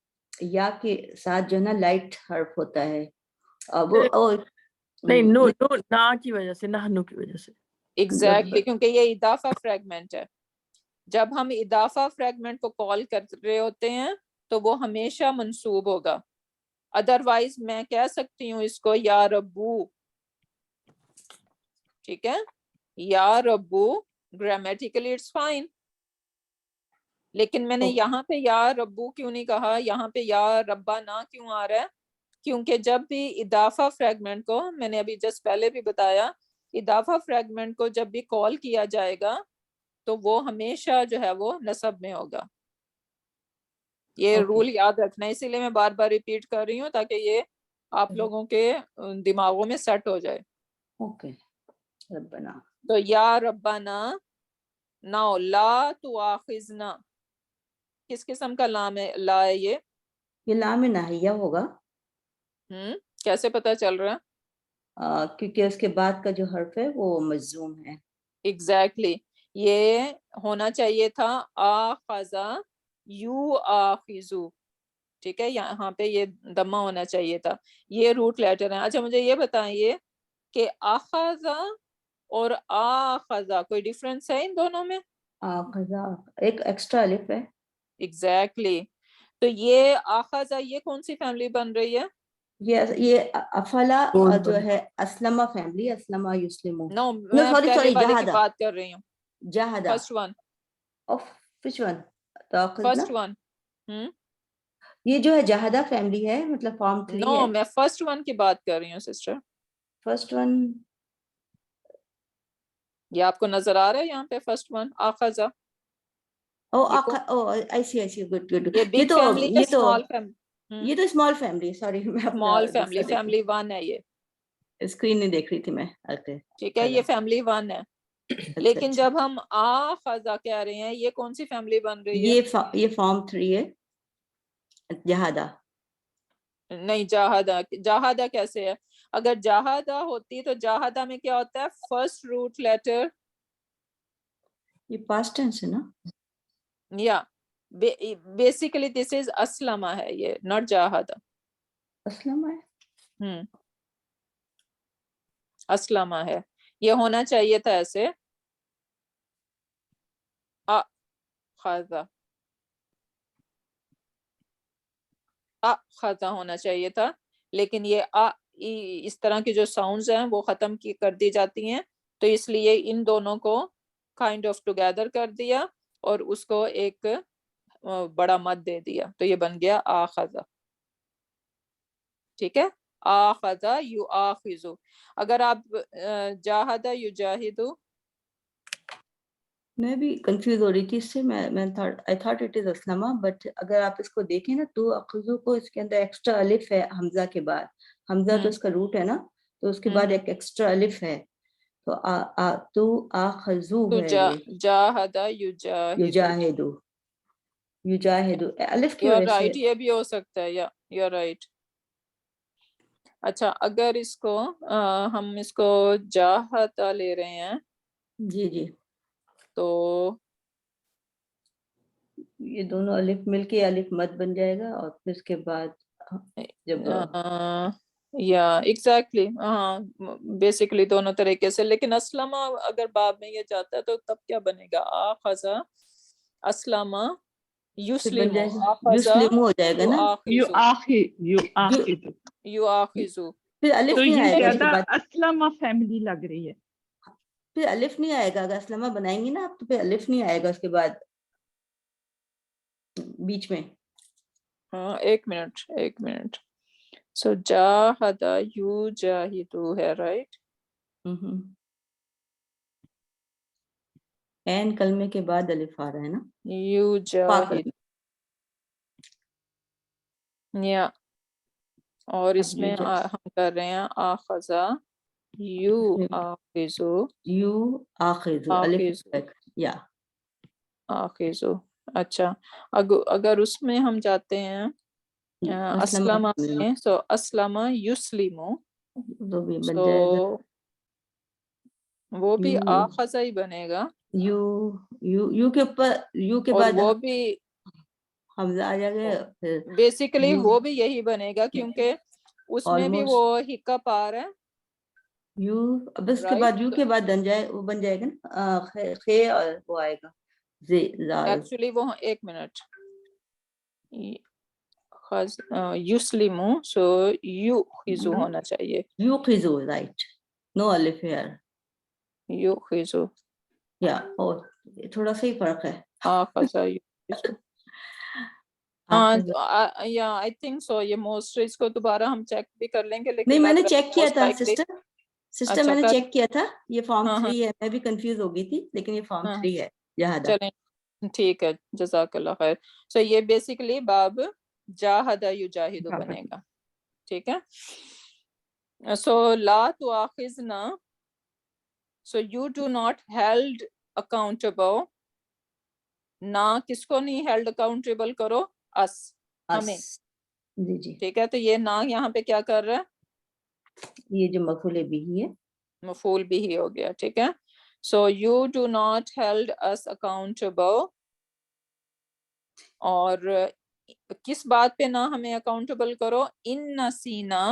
یا کے ساتھ جو ہے نا لائٹ حرف ہوتا ہے, اب نہیں, نو نو نا کی وجہ سے, نحنو کی وجہ سے. ایگزیکٹلی, کیونکہ یہ اضافہ فریگمنٹ ہے. جب ہم اضافہ فریگمنٹ کو کال کر رہے ہوتے ہیں تو وہ ہمیشہ منصوب ہوگا, ادروائز میں کہہ سکتی ہوں اس کو یا ربو, ٹھیک ہے, یا ربو, گرامیٹیکلی اٹس فائن. لیکن میں نے یہاں پہ یا ربو کیوں نہیں کہا, یہاں پہ یا ربا نہ کیوں آ رہا ہے؟ کیونکہ جب بھی اضافہ فریگمنٹ کو, میں نے ابھی جسٹ پہلے بھی بتایا, اضافہ فریگمنٹ کو جب بھی کال کیا جائے گا تو وہ ہمیشہ جو ہے وہ نصب میں ہوگا. یہ رول یاد رکھنا ہے, اسی لیے میں بار بار ریپیٹ کر رہی ہوں تاکہ یہ آپ لوگوں کے دماغوں میں سیٹ ہو جائے. اوکے, ربنا, تو یا ربنا. ناؤ لا تواخذنا, کس قسم کا لام ہے, لا ہے یہ لام ناہیہ ہوگا. کیسے پتا چل رہا ہے؟ کیونکہ اس کے بعد کا جو حرف ہے وہ مجزوم ہے. ایگزیکٹلی یہ ہونا چاہیے تھا آخذا یو آخذو. ٹھیک ہے, یہاں پہ یہ دمہ ہونا چاہیے تھا. یہ روٹ لیٹر ہیں. اچھا مجھے یہ بتائیے کہ آخذا اور آخذا کوئی ڈفرنس ہے ان دونوں میں؟ آخذا ایک ایکسٹرا الف ہے. ایگزیکٹلی. تو یہ آخذا یہ کون سی فیملی بن رہی ہے؟ یہ افلا جو ہے اسلمہ فیملی, اسلمہ یسلمو. نو No, میں sorry, پہلے sorry, والے کی جہادہ. بات کر رہی ہوں. جہادہ. First one. Of which one? تاخذنا. First one. یہ جو ہے جہادہ فیملی ہے, مطلب فارم 3 نو ہے. میں فرسٹ ون کی بات کر رہی ہوں سسٹر. فرسٹ ون یہ آپ کو نظر آ رہا ہے یہاں پہ فرسٹ ون آخذا. I see, good. یہ بگ فیملی کا اسمال فیملی. یہ تو اسمال فیملی, سوری میں اسمال فیملی, فیملی ون ہے یہ. اسکرین نہیں دیکھ رہی تھی میں. ٹھیک ہے, یہ فیملی ون ہے. لیکن جب ہم آخذا کہہ رہے ہیں یہ کون سی فیملی بن رہی ہے؟ یہ فارم 3 ہے, جہادہ. نہیں, جہادہ. جہادہ کیسے ہے؟ اگر جہادہ ہوتی تو جہادہ میں کیا ہوتا ہے؟ First root letter. یہ پاسٹ ٹینس ہے نا. یا بیسیکلی دس از اسلمہ ہے, یہ ناٹ جہادہ. اسلمہ ہے. اسلمہ ہے. یہ ہونا چاہیے تھا ایسے خزا ہونا چاہیے تھا, لیکن یہ اس طرح کی جو ساؤنڈز ہیں وہ ختم کر دی جاتی ہیں, تو اس لیے ان دونوں کو کائنڈ آف ٹوگیدر کر دیا اور اس کو ایک بڑا مد دے دیا, تو یہ بن گیا آخذا. ٹھیک ہے, آخذا یو آخذو. اگر آپ جاہدہ یو جاہدو, میں بھی کنفیوز ہو رہی تھی اس سے. میں I thought it is اسلمہ, بٹ اگر آپ اس کو دیکھیں نا تو اخذو کو اس کے اندر ایکسٹرا الف ہے حمزہ کے بعد. حمزہ تو اس کا روٹ ہے نا, تو اس کے بعد ایک ایکسٹرا الف ہے. تو آخذو ہے یہ جاہدہ یو یجاہدو. یجاہدو الف کی یو وجہ سے. رائٹ, یہ بھی ہو سکتا ہے. یا یو رائٹ. اچھا اگر اس کو ہم اس کو جاہدہ لے رہے ہیں جی تو یہ دونوں الف مل کے الف مد بن جائے گا, اور پھر اس کے بعد جب یا ایگزیکٹلی ہاں بیسیکلی دونوں طریقے سے. لیکن اسلمہ اگر باب میں یہ جاتا ہے تو تب کیا بنے گا؟ آخذا اسلمہ یسلمو. یسلمو ہو جائے گا نا. یو آخذو. پھر الف تو نہیں یہ آئے گا اس کے زیادہ بعد. اسلمہ فیملی لگ رہی ہے. پھر الف نہیں آئے گا اگر اسلمہ بنائیں گی نا آپ, تو پھر الف نہیں آئے گا اس کے بعد بیچ میں. ہاں ایک منٹ. سو جاہدہ یو جاہدو ہے, رائٹ. این کلمے کے بعد الف آ رہا ہے نا. یو جاہد. یا اور اس میں ہم کر رہے ہیں آخذا یو آخذو. یو آخذو الف یا آخذو. اچھا اگر اس میں ہم جاتے ہیں اسلمہ میں, سو اسلمہ یسلمو, وہ بھی بن جائے گا. وہ بھی آخذا ہی بنے گا. یو کے اوپر یو کے بعد وہ بھی حمزہ آ جائے گا. بیسیکلی وہ بھی یہی بنے گا کیونکہ اس میں بھی وہ ہکپ آ رہا ہے. یو اب اس کے بعد یو کے بعد وہ بن جائے گا نا خے, اور وہ آئے گا ایکچولی وہ ایک منٹ یسلمو, سو یو خزو ہونا چاہیے. یو خزو, رائٹ. نو الف ہیئر. یو خزو یا اور تھوڑا سا ہی فرق ہے. آخذا یو خزو. یا آئی تھنک سو. یہ موسٹ اس کو دوبارہ ہم چیک بھی کر لیں گے. لیکن نہیں, میں نے چیک کیا تھا سسٹر, میں نے چیک کیا تھا. یہ فارم 3 ہے, میں بھی کنفیوز ہو گئی تھی, لیکن یہ فارم 3 ہے جہادہ. چلیں ٹھیک ہے, جزاک اللہ خیر. سو یہ بیسیکلی باب جاہدہ یجاہدو بنے گا. ٹھیک ہے. سو لا تؤاخذنا, so you do not held accountable. نہ کس کو نہیں ہیلڈ اکاؤنٹیبل کرو؟ اس, ہمیں. جی ٹھیک ہے, تو یہ نہ یہاں پہ کیا کر رہا ہے؟ یہ جو مفعول بھی ہے مفعول بھی ہی ہو گیا. ٹھیک ہے. So you do not held us accountable. اور کس بات پہ نہ ہمیں اکاؤنٹیبل کرو؟ ان نسینا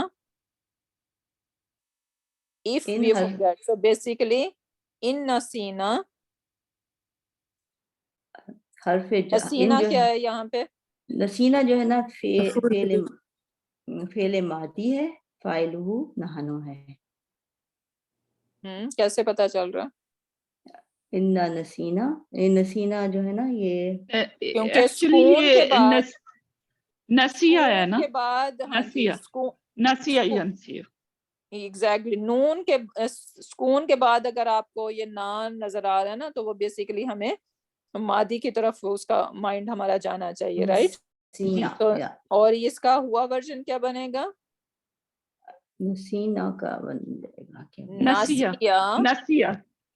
if we forget. So basically ان نسینا حرف نسینا کیا ہے یہاں پہ؟ نسینا جو ہے نا فعل ماضی ہے، فاعلہ نحن ہے. کیسے پتا چل رہا؟ انا نسینا، نسینا جو ہے نا یہ کیونکہ ایکچولی سکون کے یہ بعد نسیہ ہے نا، کے بعد ہاں جی نسیہ ینسیہ ایگزیکٹلی نون کے سکون کے بعد اگر آپ کو یہ نان نظر آ رہا ہے نا تو وہ بیسیکلی ہمیں ماضی کی طرف اس کا مائنڈ ہمارا جانا چاہیے. رائٹ. تو اور اس کا ہوا ورژن کیا بنے گا؟ نسینا کا بن جائے گا کیا؟ نسیہ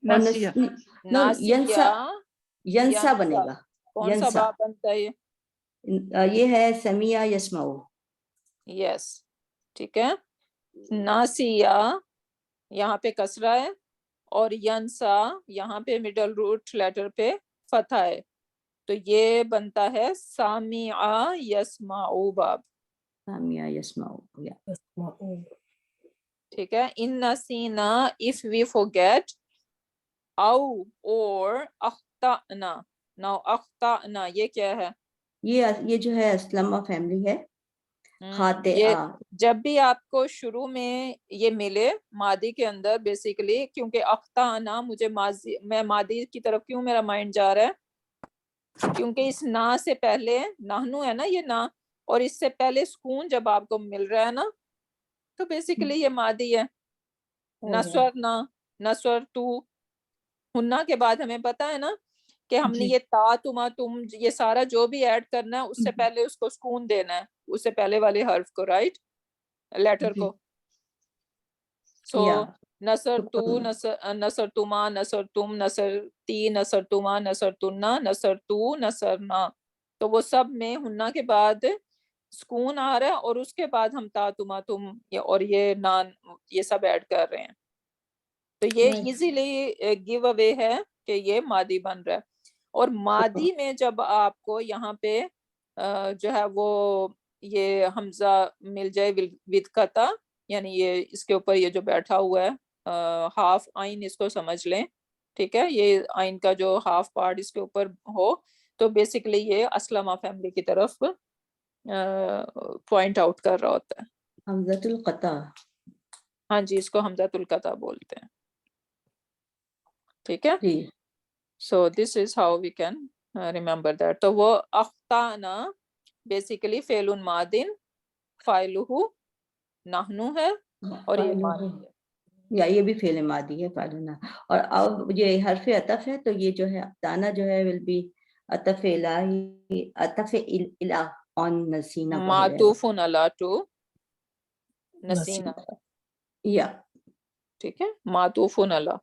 نسیہ نسیہ ینسا بنے گا. کون سا باب بنتا ہے یہ ہے سمیع یسمعو. یس. ٹھیک ہے. ناسیہ یہاں پہ کسرہ ہے اور ینسا یہاں پہ مڈل روٹ لیٹر پہ فتح ہے، تو یہ بنتا ہے سامع یسمعو باب. سامع یسمعو. ٹھیک ہے. ان نسینا if we forget او اور اخطأنا. نو اخطأنا یہ کیا ہے؟ یہ جو ہے اسلمہ فیملی ہے. یہ جب بھی آپ کو شروع میں یہ ملے ماضی کے اندر بیسیکلی، کیونکہ اخطأنا مجھے میں ماضی کی طرف کیوں میرا مائنڈ جا رہا ہے؟ کیونکہ اس نا سے پہلے نحنو ہے نا، یہ نا، اور اس سے پہلے سکون جب آپ کو مل رہا ہے نا تو بیسیکلی یہ ماضی ہے. نصرنا، نصر تو، ہننا کے بعد ہمیں پتا ہے نا کہ ہم نے یہ تا تما تم یہ سارا جو بھی ایڈ کرنا ہے اس سے پہلے اس کو سکون دینا ہے، اس سے پہلے والے حرف کو، رائٹ، لیٹر کو. سو نصر تو، نصر تما، نصر تم، نصر تی، نصر تما، نصر تنا، نصر تو، نصرنا، تو وہ سب میں ہننا کے بعد سکون آ رہا ہے اور اس کے بعد ہم تا تما تم اور یہ نان یہ سب ایڈ کر رہے ہیں. تو یہ ایزیلی گیو اوے ہے کہ یہ ماضی بن رہا ہے. اور ماضی میں جب آپ کو یہاں پہ جو ہے وہ یہ حمزہ مل جائے ود قطع، یعنی یہ اس کے اوپر یہ جو بیٹھا ہوا ہے ہاف آئین اس کو سمجھ لیں. ٹھیک ہے. یہ آئین کا جو ہاف پارٹ اس کے اوپر ہو تو بیسیکلی یہ اسلمہ فیملی کی طرف پوائنٹ آؤٹ کر رہا ہوتا ہے. حمزۃ القطع. ہاں جی، اس کو حمزۃ القطع بولتے ہیں. ٹھیک ہے. So this is how we can remember that. تو وہ اخطانا بیسیکلی فعل ماض فاعلہ نحن ہے اور یہ ماضی ہے، یا یہ بھی فعل ماضی ہے فعلنا. اور اب یہ حرف عطف ہے تو یہ جو ہے افتانا جو ہے ول بی عطف الہی، عطف الہ آن نسینا کا ہو جائے گا. معطوف علی ٹو نسینا. یا ٹھیک ہے، معطوف علی.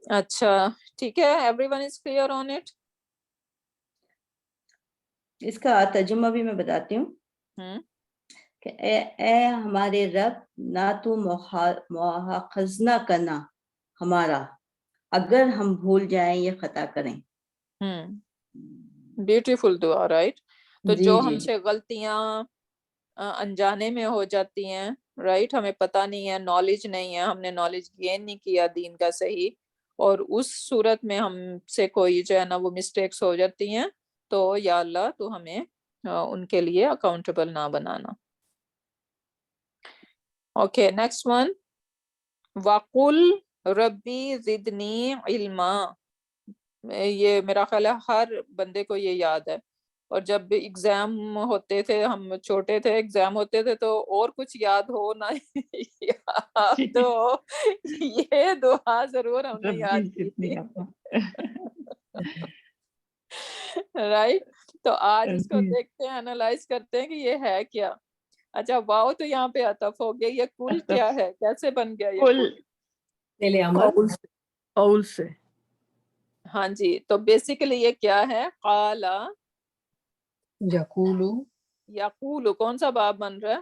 اچھا ٹھیک ہے. Everyone is clear on it. اس کا ترجمہ بھی میں بتاتی ہوں کہ اے ہمارے رب، نہ تو مواخذہ کرنا ہمارا اگر ہم بھول جائیں یا خطا کریں. بیوٹیفل دعا، رائٹ. تو جو ہم سے غلطیاں انجانے میں ہو جاتی ہیں، رائٹ، ہمیں پتہ نہیں ہے، نالج نہیں ہے، ہم نے نالج گین نہیں کیا دین کا صحیح، اور اس صورت میں ہم سے کوئی جو ہے نا وہ مسٹیکس ہو جاتی ہیں، تو یا اللہ تو ہمیں ان کے لیے اکاؤنٹیبل نہ بنانا. Okay next one. وَقُلْ رَبِّ زِدْنِی عِلْمًا. یہ میرا خیال ہے ہر بندے کو یہ یاد ہے. اور جب ایگزام ہوتے تھے، ہم چھوٹے تھے، ایگزام ہوتے تھے تو اور کچھ یاد ہو نہ یاد ہو، یہ دعا ضرور ہم نے یاد کی تھی. رائٹ. تو آج اس کو دیکھتے ہیں، انالائز کرتے ہیں کہ یہ ہے کیا. اچھا واو تو یہاں پہ عطف ہو گیا. یہ کل کیا ہے، کیسے بن گیا یہ کل؟ قول سے. ہاں جی. تو بیسیکلی یہ کیا ہے؟ قال یقولو. یقول. کون سا باب بن رہا ہے؟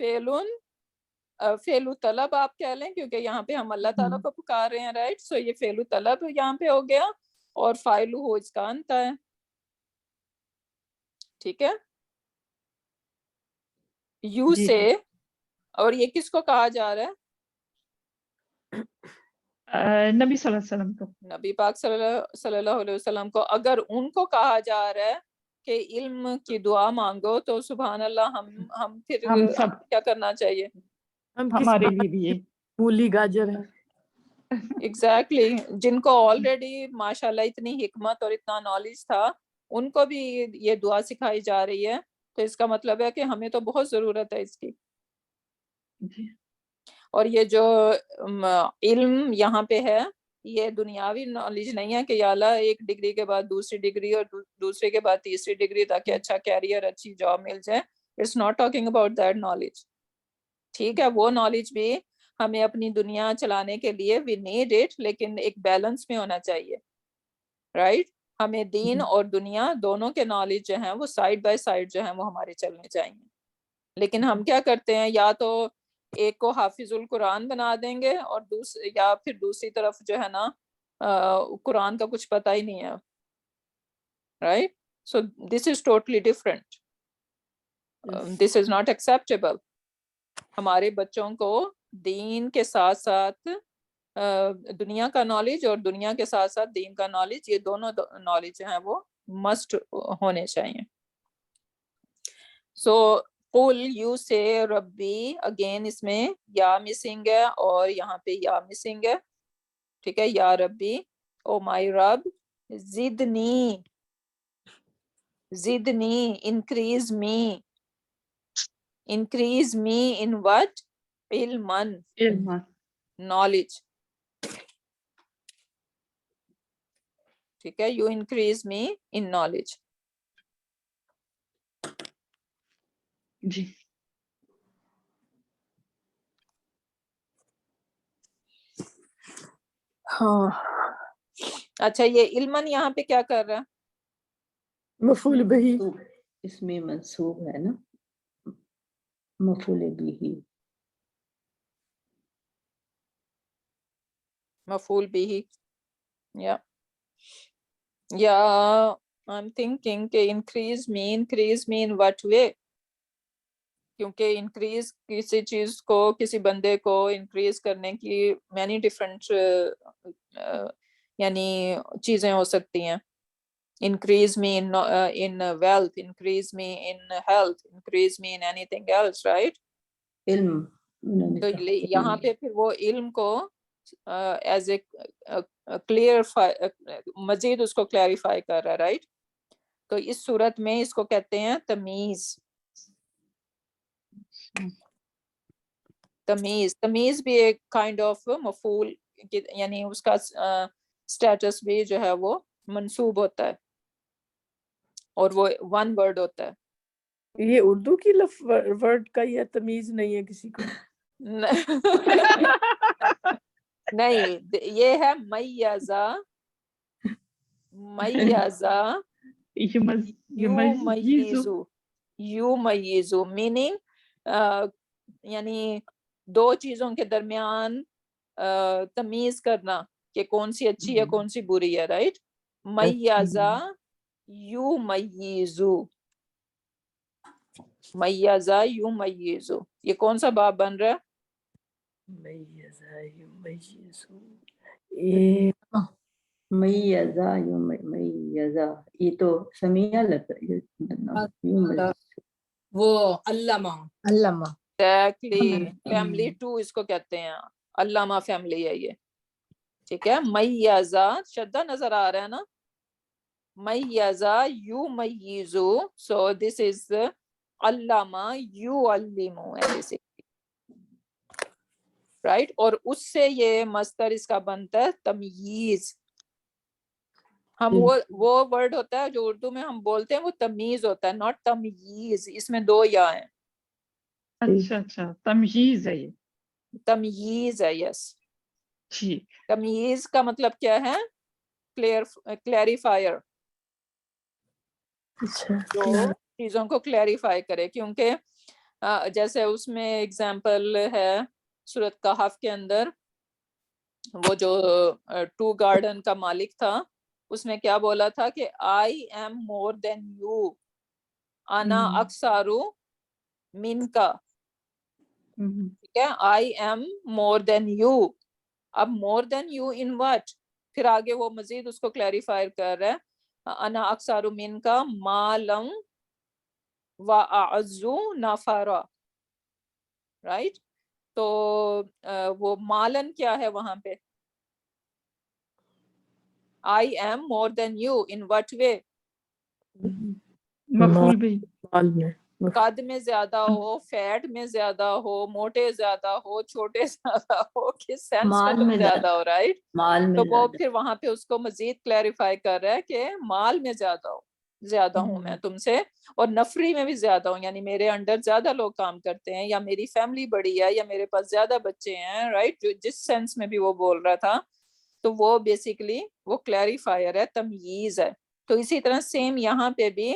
فعل طلب آپ کہہ لیں کیونکہ یہاں پہ ہم اللہ تعالیٰ کو پکار رہے ہیں، رائٹ. سو یہ فعل طلب یہاں پہ ہو گیا اور فاعل ہو اس کا انت ہے. ٹھیک ہے. یو جی. سے، اور یہ کس کو کہا جا رہا ہے؟ نبی صلی اللہ علیہ وسلم کو. نبی پاک صلی اللہ علیہ وسلم کو. اگر ان کو کہا جا رہا ہے کہ علم کی دعا مانگو تو سبحان اللہ ہم پھر ہم سب کیا کرنا چاہیے؟ ہم کس ہمارے بات لیے بھی یہ مولی گاجر ہے. ایگزیکٹلی جن کو آلریڈی ماشاء اللہ اتنی حکمت اور اتنا نالج تھا ان کو بھی یہ دعا سکھائی جا رہی ہے، تو اس کا مطلب ہے کہ ہمیں تو بہت ضرورت ہے اس کی. جی. اور یہ جو علم یہاں پہ ہے یہ دنیاوی نالج نہیں ہے کہ یا اللہ ایک ڈگری کے بعد دوسری ڈگری اور دوسرے کے بعد تیسری ڈگری تاکہ اچھا کیریئر اچھی جاب مل جائے. It's not talking about that knowledge. ٹھیک ہے، وہ نالج بھی ہمیں اپنی دنیا چلانے کے لیے وی نیڈ اٹ، لیکن ایک بیلنس میں ہونا چاہیے، رائٹ. ہمیں دین اور دنیا دونوں کے نالج جو ہیں وہ سائڈ بائی سائڈ جو ہیں وہ ہمارے چلنے چاہیے. لیکن ہم کیا کرتے ہیں، یا تو ایک کو حافظ القرآن بنا دیں گے اور یا پھر دوسری طرف جو ہے نا قرآن کا کچھ پتہ ہی نہیں ہے، right. So this is totally different. This is not acceptable. ہمارے بچوں کو دین کے ساتھ ساتھ دنیا کا نالج اور دنیا کے ساتھ ساتھ دین کا نالج، یہ دونوں نالج ہیں وہ مسٹ ہونے چاہیے. سو قل یو سے ربی، اگین اس میں یا مسنگ ہے اور یہاں پہ یا مسنگ ہے. ٹھیک ہے، یا ربی، او مائی رب، زدنی انکریز می ان what؟ علمن، علم. knowledge. ٹھیک ہے، you increase me in knowledge. جی. ہاں اچھا، یہ علمن یہاں پہ کیا کر رہا ہے؟ مفعول بہی. اس میں منصوب ہے نا، مفعول بہی. مفعول بھی یا I'm thinking کہ increase me in what way؟ کیونکہ انکریز کسی چیز کو، کسی بندے کو انکریز کرنے کی مینی ڈفرینٹ یعنی چیزیں ہو سکتی ہیں. increase me in wealth, increase me in health, increase me in anything else, right؟ علم. تو یہاں پہ پھر وہ علم کو ایز اے کلیئر مزید اس کو کلیریفائی کر رہا ہے، رائٹ. تو اس صورت میں اس کو کہتے ہیں تمیز. تمیز بھی ایک کائنڈ آف مفعول، یعنی اس کا سٹیٹس بھی جو ہے وہ منصوب ہوتا ہے اور وہ ون ورڈ ہوتا ہے. یہ اردو کی ورڈ کا یا تمیز نہیں ہے کسی کو؟ نہیں، یہ ہے میزا یمیزو میننگ یعنی دو چیزوں کے درمیان تمیز کرنا کہ کون سی اچھی ہے کون سی بری ہے، رائٹ. میزا یمیزو، یہ کون سا باب بن رہا ہے؟ میزا یہ تو سمیع لگتا ہے. وہ علامہ ایگزیکٹلی، فیملی 2 اس کو کہتے ہیں، علامہ فیملی ہے یہ. ٹھیک ہے، میزا شدہ نظر آ رہا ہے نا، میزا یمیزو. سو دس از علامہ یعلمو، رائٹ. اور اس سے یہ مصدر اس کا بنتا ہے تمییز. ہم وہ ورڈ ہوتا ہے جو اردو میں ہم بولتے ہیں وہ تمیز ہوتا ہے، ناٹ تمییز. اس میں 2 یا ہیں. اچھا تمہیز ہے یہ. تمییز ہے، یس. ٹھیک. تمییز کا مطلب کیا ہے؟ کلیریفائر، جو چیزوں کو کلیریفائی کرے. کیونکہ جیسے اس میں ایگزامپل ہے سورۃ کہف کے اندر، وہ جو 2 گارڈن کا مالک تھا، اس نے کیا بولا تھا کہ آئی ایم مور دین یو، انا اکثر من کا، ٹھیک ہے، آئی ایم مور دین یو. اب مور دین یو ان وٹ، پھر آگے وہ مزید اس کو کلیریفائر کر رہا ہے، انا اکثر من کا مالم و اعز نفرا، رائٹ. تو وہ مالن کیا ہے وہاں پہ، I am more than you in what way, مفعول بھی مال میں قد میں زیادہ ہو، فیٹ میں زیادہ ہو، موٹے زیادہ ہو، چھوٹے زیادہ ہو، کس سینس میں مال تم میں زیادہ ہو، رائٹ. مال میں تو وہ زیادہ پھر وہاں پہ اس کو مزید کلیریفائی کر رہا ہے کہ مال میں زیادہ ہوں میں تم سے، اور نفری میں بھی زیادہ ہوں، یعنی میرے انڈر زیادہ لوگ کام کرتے ہیں، یا میری فیملی بڑی ہے، یا میرے پاس زیادہ بچے ہیں، رائٹ. جس سینس میں بھی وہ بول رہا تھا، تو وہ بیسیکلی وہ کلیریفائر ہے، تمییز ہے. تو اسی طرح سیم یہاں پہ بھی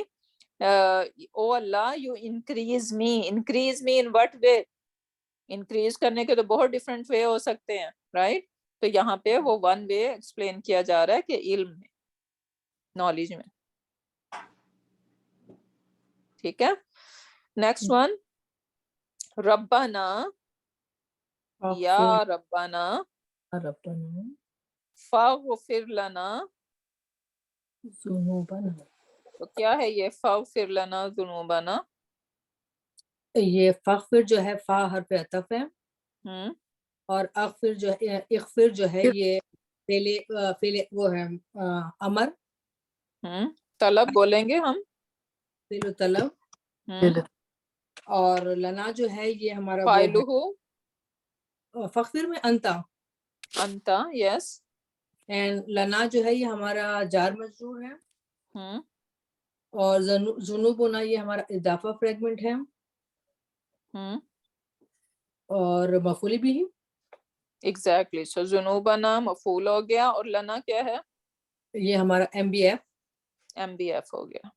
O Allah you increase me in what way, increase کرنے کے تو بہت ڈفرینٹ وے ہو سکتے ہیں، رائٹ. تو یہاں پہ وہ 1 وے ایکسپلین کیا جا رہا ہے کہ علم میں، نالج میں، ٹھیک ہے. نیکسٹ ون، ربنا یا ربنا ربنا فاغفر لنا، ذنوبنا. تو کیا ہے یہ فاغفر لنا ذنوبنا؟ یہ فغفر جو ہے فا حرف عطف ہے، ہم اور اغفر جو ہے یہ فعل وہ ہے امر، طلب بولیں گے ہم، فعل طلب، ہم اور لنا جو ہے یہ ہمارا وہ فائلہ ہے فغفر میں انتا، انتا، یس. اینڈ لنا جو ہے یہ ہمارا جار مجرور ہے، ہم اور ذنوبنا یہ ہمارا اضافہ فریگمنٹ ہے، ہم اور مفعول بھی ہے. ایگزیکٹلی. سو ذنوبنا مفعول ہو گیا، اور لنا کیا ہے، یہ ہمارا MBF. ایم بی ایف ہو گیا،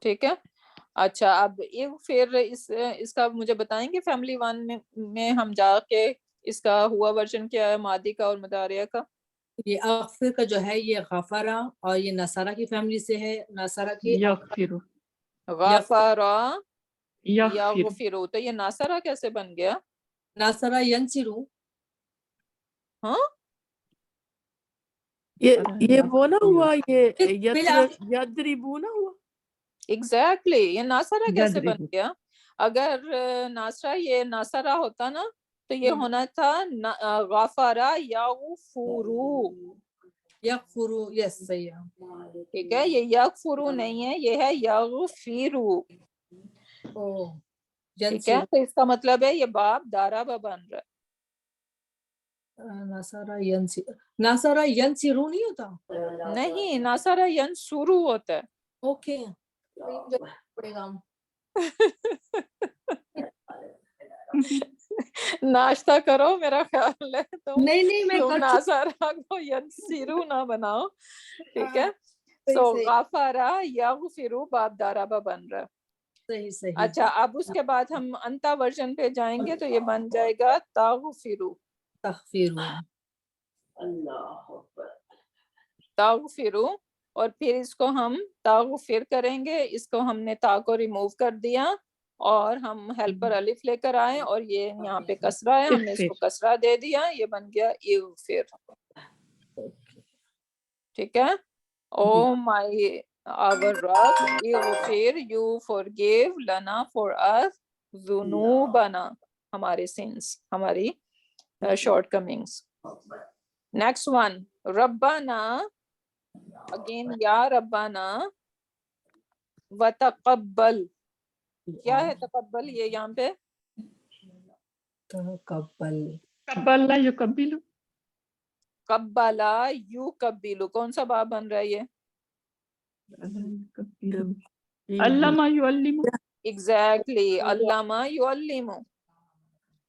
ٹھیک ہے. اچھا، اب پھر اس کا مجھے بتائیں گے فیملی 1 میں ہم جا کے اس کا ہوا ورژن کیا ہے، ماضی کا اور مضارع کا؟ یہ اغفر کا جو ہے یہ غفرا، اور یہ نصارہ کی فیملی سے ہے، نصارہ کی یغفر غفرا یغفر یغفرو، تو یہ ناصرہ کیسے بن گیا؟ نصارہ ینصرو. ہاں، یہ وہ نہ ہوا، یہ پہلے آپ یدربو نہ ہوا. ایگزیکٹلی. یہ ناصرہ کیسے بن یضرب. گیا؟ اگر ناصرہ یہ ناصرہ ہوتا نا، تو یہ ہونا تھا غفرا یغفرو، یغفرو، یس صحیح ہے. ٹھیک ہے. یہ یغفرو نہیں ہے، یہ ہے یغفرو، او ٹھیک ہے. ینصرو، تو اس کا مطلب ہے یہ باب دارابہ بن رہا ہے. نصارہ ینصرو نہیں ہوتا. نہیں، ناصرہ ینصرو ہوتا ہے. اوکے، پڑے گا. ناشتہ کرو، میرا خیال ہے نہیں میں تم کر چکی. ناصرہ کو ینصرو نہ بناؤ، ٹھیک ہے. سو صحیح غفرا یغفرو باب دارابہ بن رہا ہے. صحیح صحیح. اچھا، اب اس کے بعد ہم انتا ورژن پہ جائیں گے، تو یہ بن جائے گا تغفرو، تغفیرو. تغفرو. اور پھر اس کو ہم تغفر کریں گے، اس کو ہم نے تا کو ریموو کر دیا، اور ہم ہیلپر الف لے کر آئے، اور یہ یہاں پہ کسرہ ہے، ہم نے اس کو کسرہ دے دیا، یہ بن گیا اغفر، ٹھیک ہے. او مائی our Rabb اغفر، you forgive لنا for us ذنوبنا، ہمارے sins، ہماری شارٹ کمنگس. نیکسٹ ون، ربنا، اگین یا ربنا، وتقبل. کیا ہے تقبل؟ یہ یہاں پہ تقبل، قبلنا یقبل، قبلا یقبل، کون سا باب بن رہا ہے یہ؟ علامہ یعلم، ایگزیکٹلی، علامہ یعلم،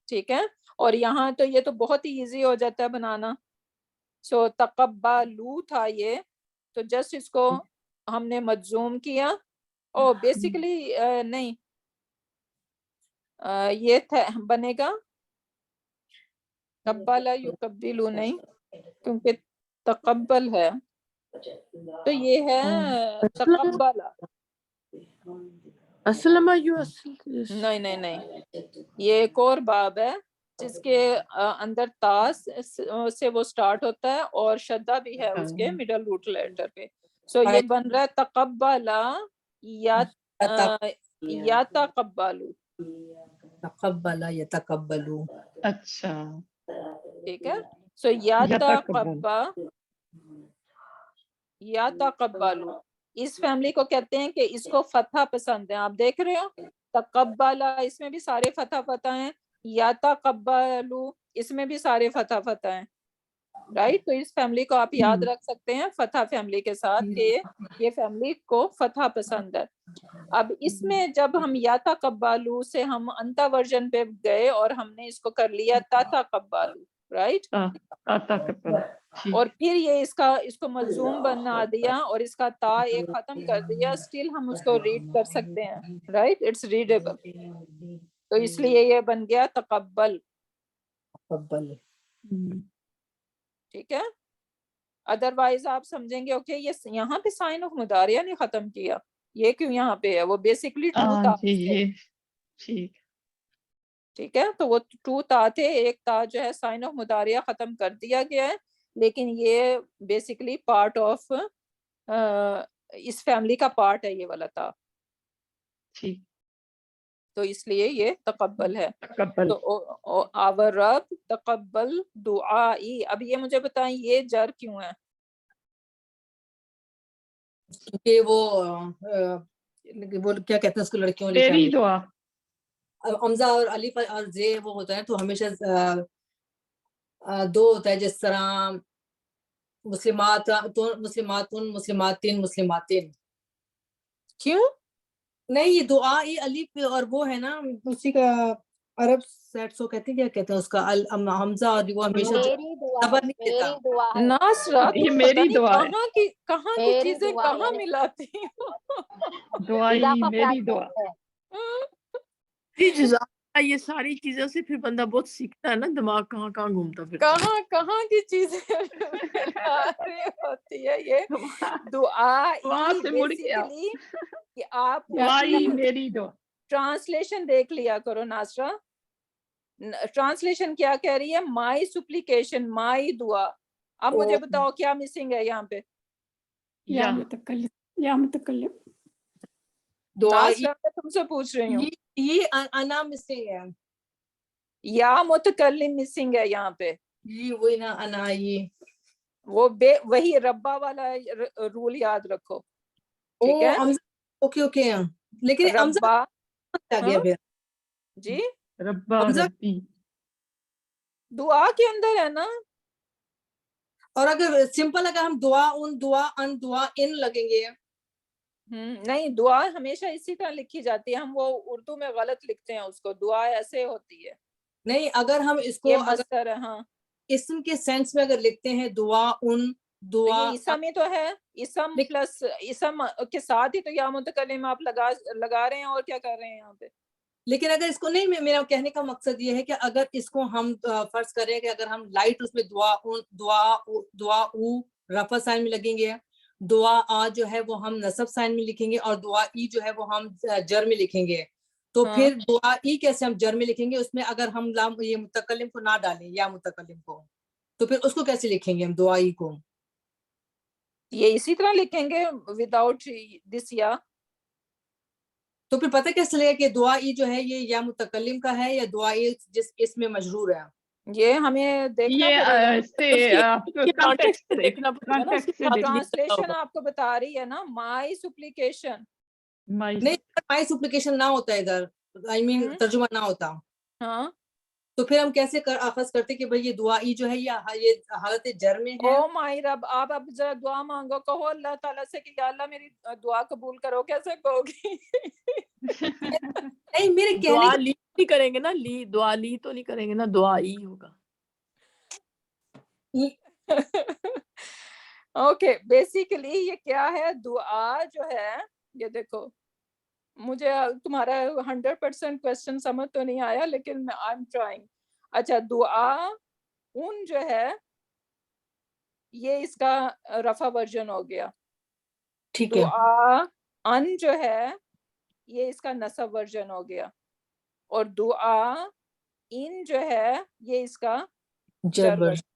ٹھیک ہے. اور یہاں تو یہ تو بہت ہی ایزی ہو جاتا ہے بنانا. سو تقبلو تھا یہ، تو جسٹ اس کو ہم نے مجزوم کیا. او بیسیکلی نہیں، یہ بنے گا قبلا یقبلو نہیں، کیونکہ تقبل ہے، تو یہ ہے تقبلا. اسلم نہیں نہیں نہیں، یہ ایک اور باب ہے جس کے اندر تا سے وہ سٹارٹ ہوتا ہے اور شدہ بھی ہے اس کے مڈل روٹ لیٹر پہ. سو یہ بن رہا ہے تقبلا یا تقبلو. تقبل یتقبلوا. اچھا ٹھیک ہے. سو یا تقبلو، اس فیملی کو کہتے ہیں کہ اس کو فتح پسند ہے. آپ دیکھ رہے ہو تقبلا اس میں بھی سارے فتح فتح ہیں، یا تقبلو اس میں بھی سارے فتح فتح ہیں، رائٹ. تو اس فیملی کو آپ یاد رکھ سکتے ہیں فتح فیملی کے ساتھ کہ یہ فیملی کو فتح پسند ہے. اب اس میں جب ہم یا تقبلو سے ہم انتا ورژن پہ گئے اور ہم نے اس کو کر لیا تا تقبلو، رائٹ. اور پھر یہ اس کو ملزوم بنا دیا اور اس کا تا ایک ختم کر دیا، اسٹل ہم اس کو ریڈ کر سکتے ہیں، رائٹ. It's readable. تو اس لیے یہ بن گیا تقبل. تقبل. ٹھیک ہے. ادروائز آپ سمجھیں گے اوکے یہ یہاں پہ سائن آف مداریہ نہیں ختم کیا، یہ کیوں یہاں پہ ہے؟ وہ بیسکلی ٹو تا تھے. ٹھیک ہے. تو وہ ٹو تا تھے، ایک تا جو ہے سائن آف مداریہ ختم کر دیا گیا ہے، لیکن یہ بیسکلی پارٹ آف اس فیملی کا پارٹ ہے یہ والا تا. تو اس لیے یہ تقبل ہے. تو آور رب تقبل دعائی. اب یہ مجھے بتائیں یہ جر کیوں ہے؟ کیونکہ وہ کیا کہتے ہیں اس کو لڑکیوں میری دعا. حمزہ اور الف اور زے وہ ہوتا ہے تو ہمیشہ دو ہوتا ہے، جس طرح مسلماتین. کیوں نہیں یہ دعا یہ الف اور وہ ہے نا اسی کا عرب سیٹ سو کہتے ہیں، کیا کہتے ہیں اس کا حمزہ اور وہ ہمیشہ خبر نہیں دیتا. ناصرہ یہ تم میری پتہ دعا ہے. نہیں کہاں کی چیزیں کہاں ملاتی دعائی میری دعا. یہ ساری چیزوں سے پھر بندہ بہت سیکھتا ہے نا، دماغ کہاں کہاں گھومتا پھر کہاں کی چیزیں ہوتی ہے. یہ دعا سے مڑ گیا. بیسیکلی کہ آپ دعائی میری دعا. ٹرانسلیشن دیکھ لیا کرو ناصرہ. ٹرانسلیشن کیا کہہ رہی ہے؟ مائی سپلیکیشن، مائی دعا. اب مجھے بتاؤ کیا مسنگ ہے یہاں پہ؟ یا متکلم. ناصرہ میں تم سے پوچھ رہی ہوں. یہ انا مسنگ ہے، یا متکلم مسنگ ہے یہاں پہ. یہ وہی نا انا. یہ وہ وہی ربا والا رول یاد رکھو، ٹھیک ہے. اوکے لیکن ربا آ گیا پھر. جی ربا ربی دعا کے اندر ہے نا. اور اگر سمپل اگر ہم دعا ان دعا ان لگیں گے. نہیں، دعا ہمیشہ اسی طرح لکھی جاتی ہے، ہم وہ اردو میں غلط لکھتے ہیں اس کو. دعا ایسے ہوتی ہے. نہیں اگر ہم اس کو یہ مصدر ہے. ہاں اسم کے سینس میں اگر لکھتے ہیں دعا ان دعا، یہ اسم میں تو ہے، اسم پلس اسم کے ساتھ ہی تو یا متکلم آپ لگا رہے ہیں، اور کیا کر رہے ہیں یہاں پہ. لیکن اگر اس کو نہیں، میرا کہنے کا مقصد یہ ہے کہ اگر اس کو ہم فرض کریں کہ اگر ہم لائٹ اس میں دعا او رفع سائن میں لگیں گے، دعا آ جو ہے وہ ہم نصب سائن میں لکھیں گے، اور دعا ای جو ہے وہ ہم جر میں لکھیں گے. تو پھر دعا ای کیسے ہم جر میں لکھیں گے؟ اس میں اگر ہم یہ متکلم کو نہ ڈالیں یا متکلم کو، تو پھر اس کو کیسے لکھیں گے ہم دعا ای کو؟ یہ اسی طرح لکھیں گے وداؤٹ دس یا. تو پھر پتہ کیسے چلے گا کہ دعا ای جو ہے یہ یا متکلم کا ہے یا دعا ای جس اس میں مجرور ہے؟ یہ ہمیں دیکھنا ٹرانسلیشن آپ کو بتا رہی ہے نا. مائی سپلیکیشن نہیں، مائی سپلیکیشن نہ ہوتا ادھر، آئی مین ترجمہ نہ ہوتا. ہاں تو پھر ہم کیسے آغاز کرتے کہ بھئی یہ دعا ای جو ہے یہ حالت جر میں ہے؟ او مائی رب، آپ اب ذرا دعا مانگو، کہو اللہ تعالیٰ سے کہ یا اللہ میری دعا قبول کرو. کیسے کہو گی؟ نہیں میرے کہنے دعا لی نہیں کریں گے نا، دعا لی تو نہیں کریں گے نا، دعا ہی ہوگا. اوکے بیسیکلی یہ کیا ہے؟ دعا جو ہے یہ دیکھو مجھے تمہارا 100% کوشچن سمجھ تو نہیں آیا لیکن آئی ایم ٹرائنگ. اچھا دعا ان جو ہے یہ اس کا رفع ورژن ہو گیا. ٹھیک ہے. دعا ان جو ہے یہ اس کا نصب ورژن ہو گیا. اور دعا ان جو ہے یہ اس کا جر ورژن.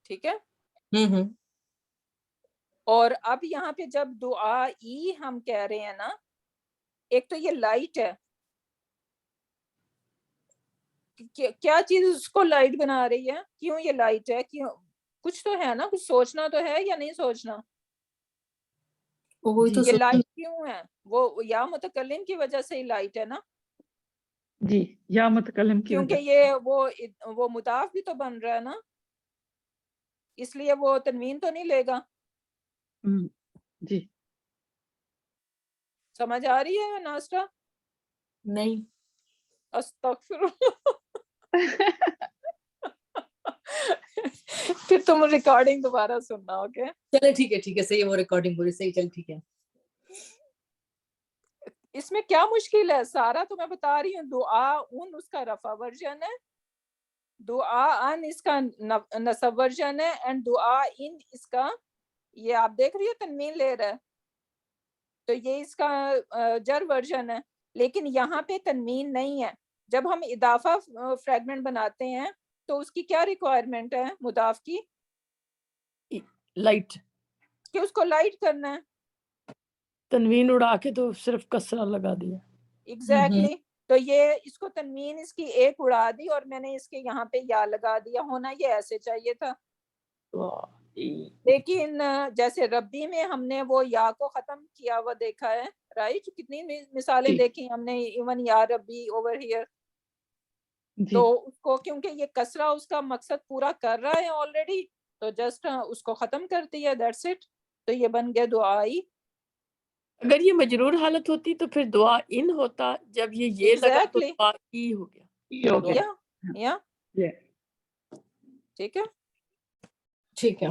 ٹھیک ہے. اور اب یہاں پہ جب دعا ای ہم کہہ رہے ہیں نا, ایک تو یہ لائٹ ہے, کیا چیز اس کو لائٹ بنا رہی ہے, کیوں یہ لائٹ ہے, کیوں, کچھ تو ہے نا, کچھ سوچنا تو ہے یا نہیں سوچنا, یہ لائٹ کیوں ہے, وہ یا متکلم کی وجہ سے ہی لائٹ ہے نا, جی یا متکلم کی وجہ کیونکہ یہ وہ مضاف بھی تو بن رہا ہے نا, اس لیے وہ تنوین تو نہیں لے گا. جی سمجھ آ رہی ہے ناصرہ؟ نہیں. استغفر پھر تم ریکارڈنگ دوبارہ سننا. اوکے چلے ٹھیک ہے صحیح ہے, وہ ریکارڈنگ پوری صحیح, چل ٹھیک ہے. اس میں کیا مشکل ہے سارا, تو میں بتا رہی ہوں. دعا ان اس کا رفع ورژن ہے, دعا ان اس کا نصب ورژن ہے, اینڈ دعا ان اس کا, یہ آپ دیکھ رہی ہو تنوین لے رہا ہے تو یہ اس کا جر ورژن ہے. لیکن یہاں پہ تنوین نہیں ہے. جب ہم اضافہ فریگمنٹ بناتے ہیں تو اس کی کیا ریکوائرمنٹ ہے مضاف کی, لائٹ, کہ اس کو لائٹ کرنا ہے. تنوین اڑا کے تو صرف کسرہ لگا دیا. ایگزیکٹلی. تو یہ اس کو تنوین اس کی ایک اڑا دی اور میں نے اس کے یہاں پہ یا لگا دیا. ہونا یہ ایسے چاہیے تھا, لیکن جیسے ربی میں ہم نے وہ یا کو ختم کیا ہوا دیکھا ہے, رائٹ, کتنی مثالیں دیکھی ہم نے, ایون یا ربی اوور ہیئر. تو اس کو کیونکہ یہ کسرہ اس کا مقصد پورا کر رہا ہے آلریڈی, تو جسٹ اس کو ختم کر دیا, دیٹس اٹ. تو یہ بن گیا دعائی. اگر یہ مجرور حالت ہوتی تو پھر دعا ان ہوتا, جب یہ لگا تو دعا ای ہو گیا. یا ٹھیک ہے, ٹھیک ہے,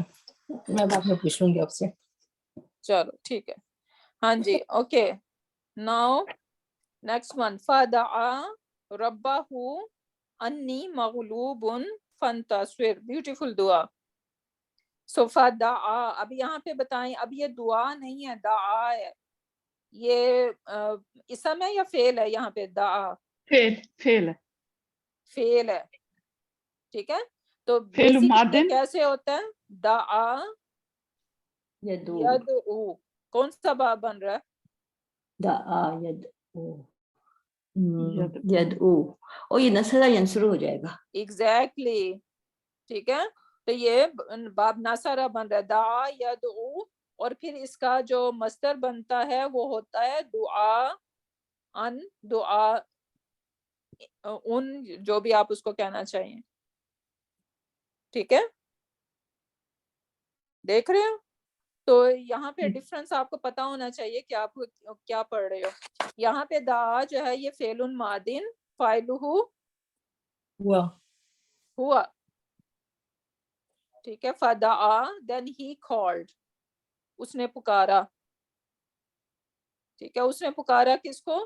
میں بعد میں پوچھ لوں گی آپ سے. چلو ٹھیک ہے. ہاں جی اوکے. ناؤ نیکسٹ ون, فدعا ربہ انی مغلوب فانتصر. بیوٹیفل دعا. سو فدعا, اب یہاں پہ بتائیں, اب یہ دعا نہیں ہے, دعا ہے. یہ اسم ہے یا فعل ہے یہاں پہ؟ دعا فعل ہے. فعل ہے, ٹھیک ہے. تو فعل بیسیکلی ماضی کیسے ہوتا ہے؟ دعا یدعو, کون سا باب بن رہا ہے؟ دعا یدعو, اور یہ نصرہ ینصر ہو جائے گا. ایگزیکٹلی, ٹھیک ہے. تو یہ باب ناصرہ بن رہا ہے, دعا یدعو, اور پھر اس کا جو مصدر بنتا ہے وہ ہوتا ہے دعا ان, دعا ان, جو بھی آپ اس کو کہنا چاہیے. ٹھیک ہے, دیکھ رہے ہو؟ تو یہاں پہ ڈفرنس آپ کو پتا ہونا چاہیے کہ آپ کیا پڑھ رہے ہو. یہاں پہ دعا جو ہے یہ فعل ماضٍ فاعلہ ہوا, ٹھیک ہے. فدعا then he called, اس نے پکارا, ٹھیک ہے. اس نے پکارا کس کو؟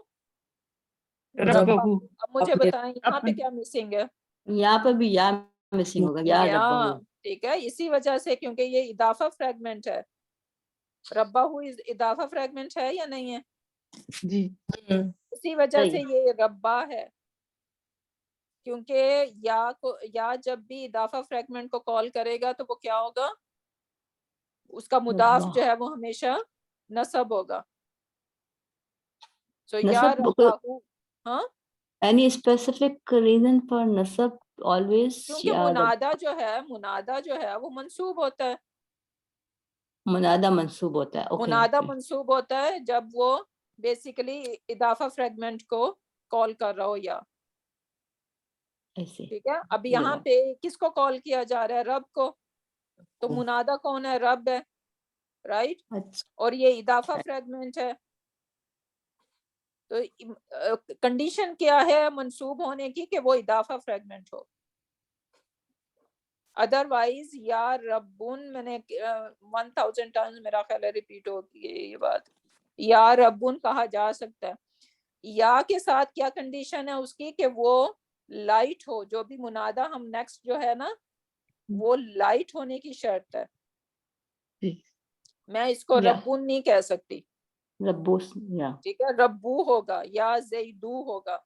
ربہ. اب مجھے بتائیں یہاں پہ کیا مسنگ ہے؟ یہاں پر بھی یا مسنگ ہوگا, یا ربہ. ٹھیک ہے, اسی وجہ سے کیونکہ یہ اضافہ فریگمنٹ ہے. ربہ اضافہ فریگمنٹ ہے یا نہیں ہے؟ جی اسی وجہ سے یہ ربا ہے, کیونکہ یا جب بھی اضافہ فریگمنٹ کو کال کرے گا تو وہ کیا ہوگا؟ اس کا مضاف جو ہے وہ ہمیشہ نصب ہوگا. سو یا ربہ, ہاں, any specific reason for nasab always? کیونکہ منادہ جو ہے وہ منصوب ہوتا ہے. منادہ منصوب ہوتا ہے. منادہ منصوب ہوتا ہے جب وہ بیسیکلی اضافہ فریگمنٹ کو کال کر رہا ہو یا, ٹھیک ہے. اب یہاں پہ کس کو کال کیا جا رہا ہے؟ رب کو. تو منادہ کون ہے؟ رب ہے, رائٹ. اور یہ اضافہ فریگمنٹ ہے. تو کنڈیشن کیا ہے منصوب ہونے کی؟ کہ وہ اضافہ فریگمنٹ ہو. ادروائز یا ربن میں نے 1000 ٹائمز میرا خیال ہے ریپیٹ ہوتی ہے یہ بات، یا ربن کہا جا سکتا ہے. یا کے ساتھ کیا کنڈیشن ہے اس کی کہ وہ لائٹ ہو، جو بھی منادہ ہم نیکسٹ جو ہے نا وہ لائٹ ہونے کی شرط ہے. میں اس کو ربن نہیں کہہ سکتی، ربوس یا ٹھیک ہے، ربو ہوگا یا زیدو ہوگا.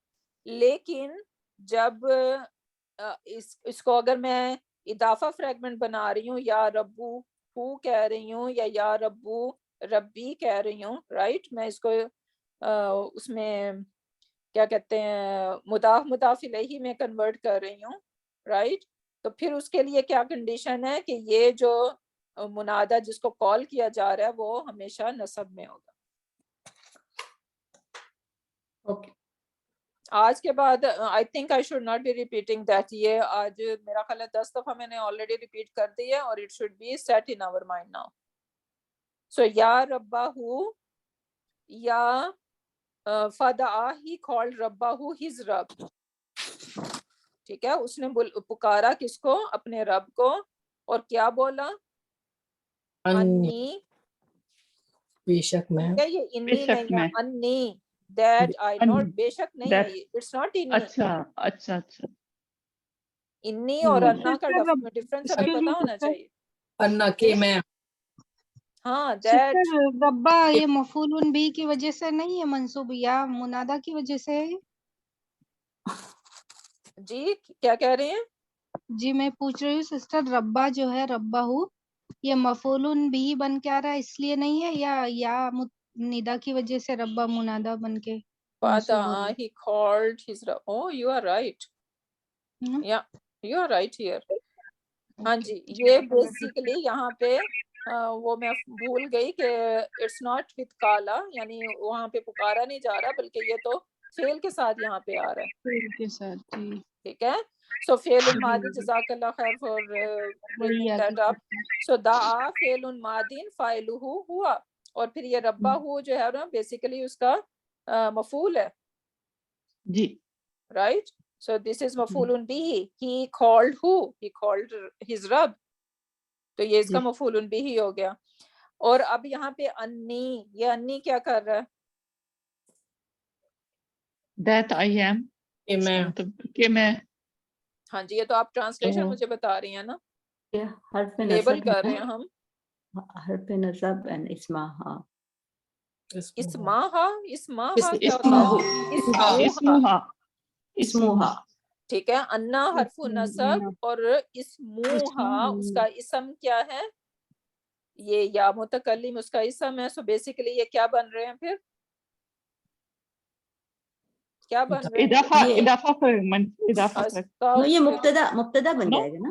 لیکن جب اس کو اگر میں اضافہ فریگمنٹ بنا رہی ہوں، یا ربو ہو کہہ رہی ہوں یا ربو ربی کہہ رہی ہوں، رائٹ، میں اس کو اس میں کیا کہتے ہیں مضاف الیہ میں کنورٹ کر رہی ہوں، رائٹ. تو پھر اس کے لیے کیا کنڈیشن ہے کہ یہ جو منادہ جس کو کال کیا جا رہا ہے وہ ہمیشہ نصب میں ہوگا. اوکے. آج کے بعد I think I should not be repeating that. یہ آج میرا خیال ہے 10 دفعہ میں نے آلریڈی ریپیٹ کر دی ہے اور it should be set in our mind now. So یا ربہ یا فدعا ہی کالڈ ربہ ہز رب، ٹھیک ہے، اس نے پکارا کس کو؟ اپنے رب کو. اور کیا بولا؟ انی، بے شک میں، یہ انی نہیں ہے، انی that I not، بے شک نہیں ہے یہ، it's not انی. اچھا انی اور انا کا ڈفرنس ہمیں پتا ہونا چاہیے. انا کے میں، ہاں that ربا یہ مفعول بھی کی وجہ سے نہیں ہے منصوب، یا منادہ کی وجہ سے ہے؟ جی کیا کہہ رہے ہیں؟ جی میں پوچھ رہی ہوں سسٹر، ربا جو ہے ربا یہ مفعول بھی بن کے آ رہا ہے اس لیے نہیں ہے، یا ندا کی وجہ سے ربا منادہ بن کے منصوب ہو رہا ہے؟ he called his rab. Oh you are right. Yeah you are right here. ہاں جی، یہ بیسیکلی یہاں پہ وہ میں بھول گئی کہ اٹس ناٹ وتھ کالا، یعنی وہاں پہ پکارا نہیں جا رہا بلکہ یہ تو فعل کے ساتھ یہاں پہ آ رہا ہے، فعل کے ساتھ. جی ٹھیک ہے. سو فعل ماضی، جزاک اللہ خیر فار برنگنگ دیٹ اپ. سو دعا فعل ماضی فاعلہ ہوا، اور پھر یہ ربہ ہو جو ہے نا بیسیکلی اس کا مفعول ہے. جی رائٹ. So this is مفعول به. He called who? He called his Rabb. تو یہ اس کا مفعول به ہی ہو گیا. اور اب یہاں پہ انی، یہ انی کیا کر رہا ہے؟ that I am کہ میں. ہاں جی، یہ تو آپ ٹرانسلیشن مجھے بتا رہی ہیں نا، حرف لیبل کر رہے ہیں ہم. حرف نصب and اسمہا. اسمہا، اسمہا کیا ہوتا ہے؟ اسمہا. ٹھیک ہے. انا حرف نصب اور اسموہا اس کا اسم کیا ہے؟ یہ یا متکلم اس کا اسم ہے. سو بیسیکلی یہ کیا بن رہے ہیں پھر؟ کیا بن رہے ہیں؟ یہ مبتدا بن جائے گا نا.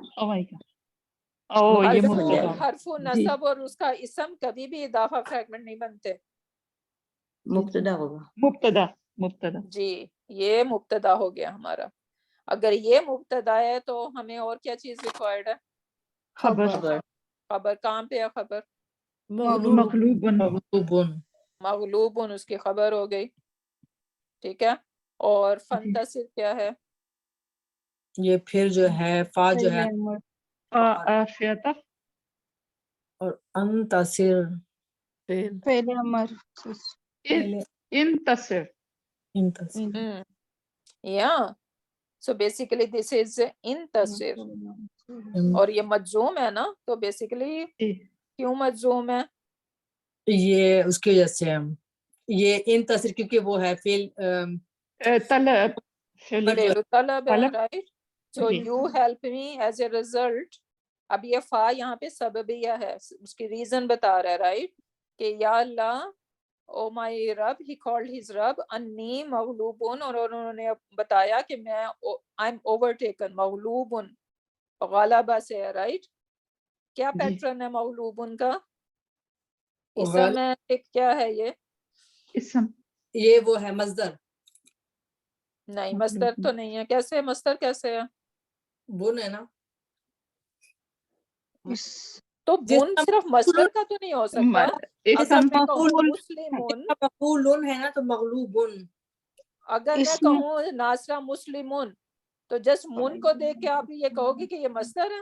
حرف نصب اور اس کا اسم کبھی بھی اضافہ فریگمنٹ نہیں بنتے، مبتدا ہوگا. مبتدا جی یہ مبتدا ہو گیا ہمارا. اگر یہ مبتدا ہے تو ہمیں اور کیا چیز ریکوائرڈ ہے؟ خبر. کہاں پہ ہے خبر؟ مغلوب اس کی خبر ہو گئی، ٹھیک ہے. اور فنتصر کیا ہے؟ یہ پھر جو ہے فا جو ہے اور انتصر فعل امر. انتصر. Yeah. So basically this is انتصر. اور یہ مجزوم ہے نا، تو بیسیکلی کیوں مجزوم ہے؟ یہ اس کی وجہ سے یہ انتصر کیونکہ وہ ہے فعل طلب ہے، right. So you help me as a result. اب یہ فا یہاں پہ سببیہ ہے، اس کی ریزن بتا رہا ہے، رائٹ، کہ یا اللہ او مائی رب، ہی کالڈ ہز رب انی مغلوبن، اور انہوں نے بتایا کہ میں آئی ایم اوور ٹیکن. مغلوبن غلبہ سے ہے، رائٹ. کیا پیٹرن ہے مغلوبن کا؟ اسم ہے، کیا ہے یہ؟ اسم. یہ وہ ہے مصدر. نہیں مصدر تو نہیں ہے. کیسے مصدر کیسے ہے؟ بن ہے نا. تو بن صرف مصدر کا تو نہیں ہو سکتا. اگر میں کہوں مسلمون مفعول ہے نا تو مغلوبن. اگر میں کہوں ناصرہ مسلمون تو جسٹ من کو دیکھ کے آپ یہ کہو گے کہ یہ مصدر ہے؟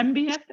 MBF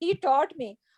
he taught me।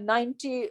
90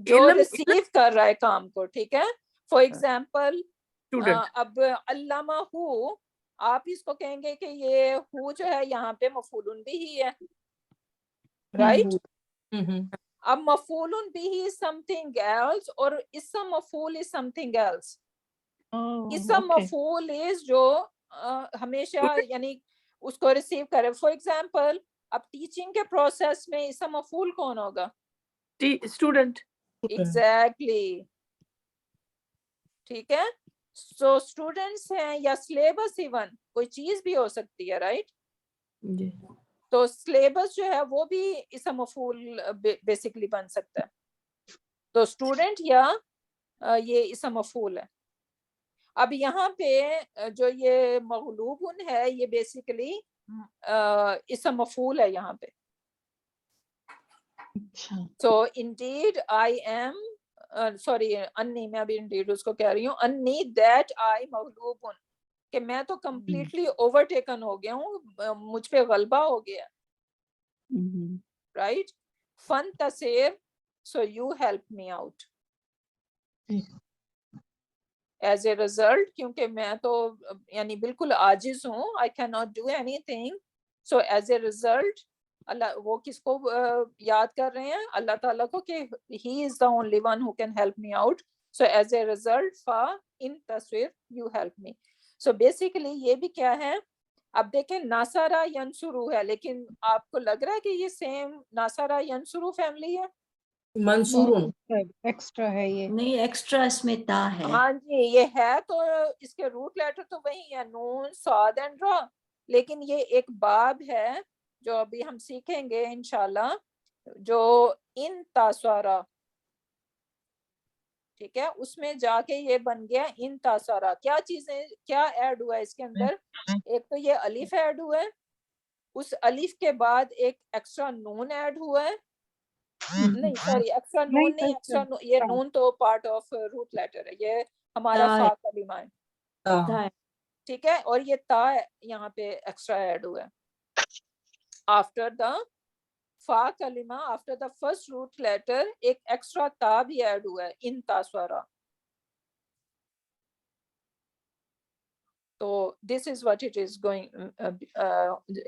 جو ریسیو کر رہا ہے کام کو, ٹھیک ہے. فار ایگزامپل اب علامہ ہو, آپ اس کو کہیں گے کہ یہ ہو جو ہے یہاں پہ مفعول بھی ہی ہے, رائٹ. اب مفعول بھی ہی سم تھنگ ایلس اور اسم مفعول از سم تھنگ ایلس. اسم مفعول از جو ہمیشہ یعنی اس کو ریسیو کرے. فار ایگزامپل اب ٹیچنگ کے پروسیس میں اسم مفعول کون ہوگا؟ اسٹوڈنٹ. ایگزیکٹلی, ٹھیک ہے. سو اسٹوڈینٹس ہیں یا سلیبس, ایون کوئی چیز بھی ہو سکتی ہے, رائٹ. تو سلیبس جو ہے وہ بھی اسم مفعول بیسیکلی بن سکتا ہے. تو اسٹوڈنٹ یا یہ اسم مفعول ہے. اب یہاں پہ جو یہ مغلوب ہے یہ بیسیکلی اسم مفعول ہے یہاں پہ. So indeed I am sorry انی, میں ابھی indeed اس کو کہہ رہی ہوں, انی that I مغلوب, کہ میں تو completely overtaken ہو گیا ہوں, مجھ پہ غلبہ ہو گیا, right. فانتصر, so you help me out. As a result, کیونکہ میں تو یعنی بالکل عاجز ہوں, I cannot do anything, so as a result اللہ, وہ کس کو یاد کر رہے ہیں؟ اللہ تعالیٰ کو, کہ he is the only one who can help me out. So as a result فا ان تصویر you help me. So basically یہ بھی کیا ہے, اب دیکھیں ناصرہ ینصرو ہے, لیکن آپ کو لگ رہا ہے کہ یہ سیم ناصرہ ینصرو فیملی ہے؟ منصورون ایکسٹرا ہے یہ, نہیں ایکسٹرا اس میں تا ہے. ہاں جی یہ ہے, تو اس کے روٹ لیٹر تو وہی ہے, نون صاد اینڈ را, لیکن یہ ایک باب ہے جو ابھی ہم سیکھیں گے انشاءاللہ, جو ان تاسوارا, ٹھیک ہے, اس میں جا کے یہ بن گیا ان تاسوارا. کیا چیزیں کیا ایڈ ہوا ہے اس کے اندر؟ ایک تو یہ الف ایڈ ہوا ہے, اس الف کے بعد ایک ایکسٹرا نون ایڈ ہوا ہے, نہیں سوری ایکسٹرا نون نہیں, ایکسٹرا یہ نون تو پارٹ آف روٹ لیٹر ہے, یہ ہمارا فا کلمہ ہے, ٹھیک ہے, اور یہ تا یہاں پہ ایکسٹرا ایڈ ہوا ہے. آفٹر دا فا کلمہ, after the first root letter ایک ایکسٹرا تا بھی ایڈ ہوا ہے, ان تاسوارا. تو this is what it is going,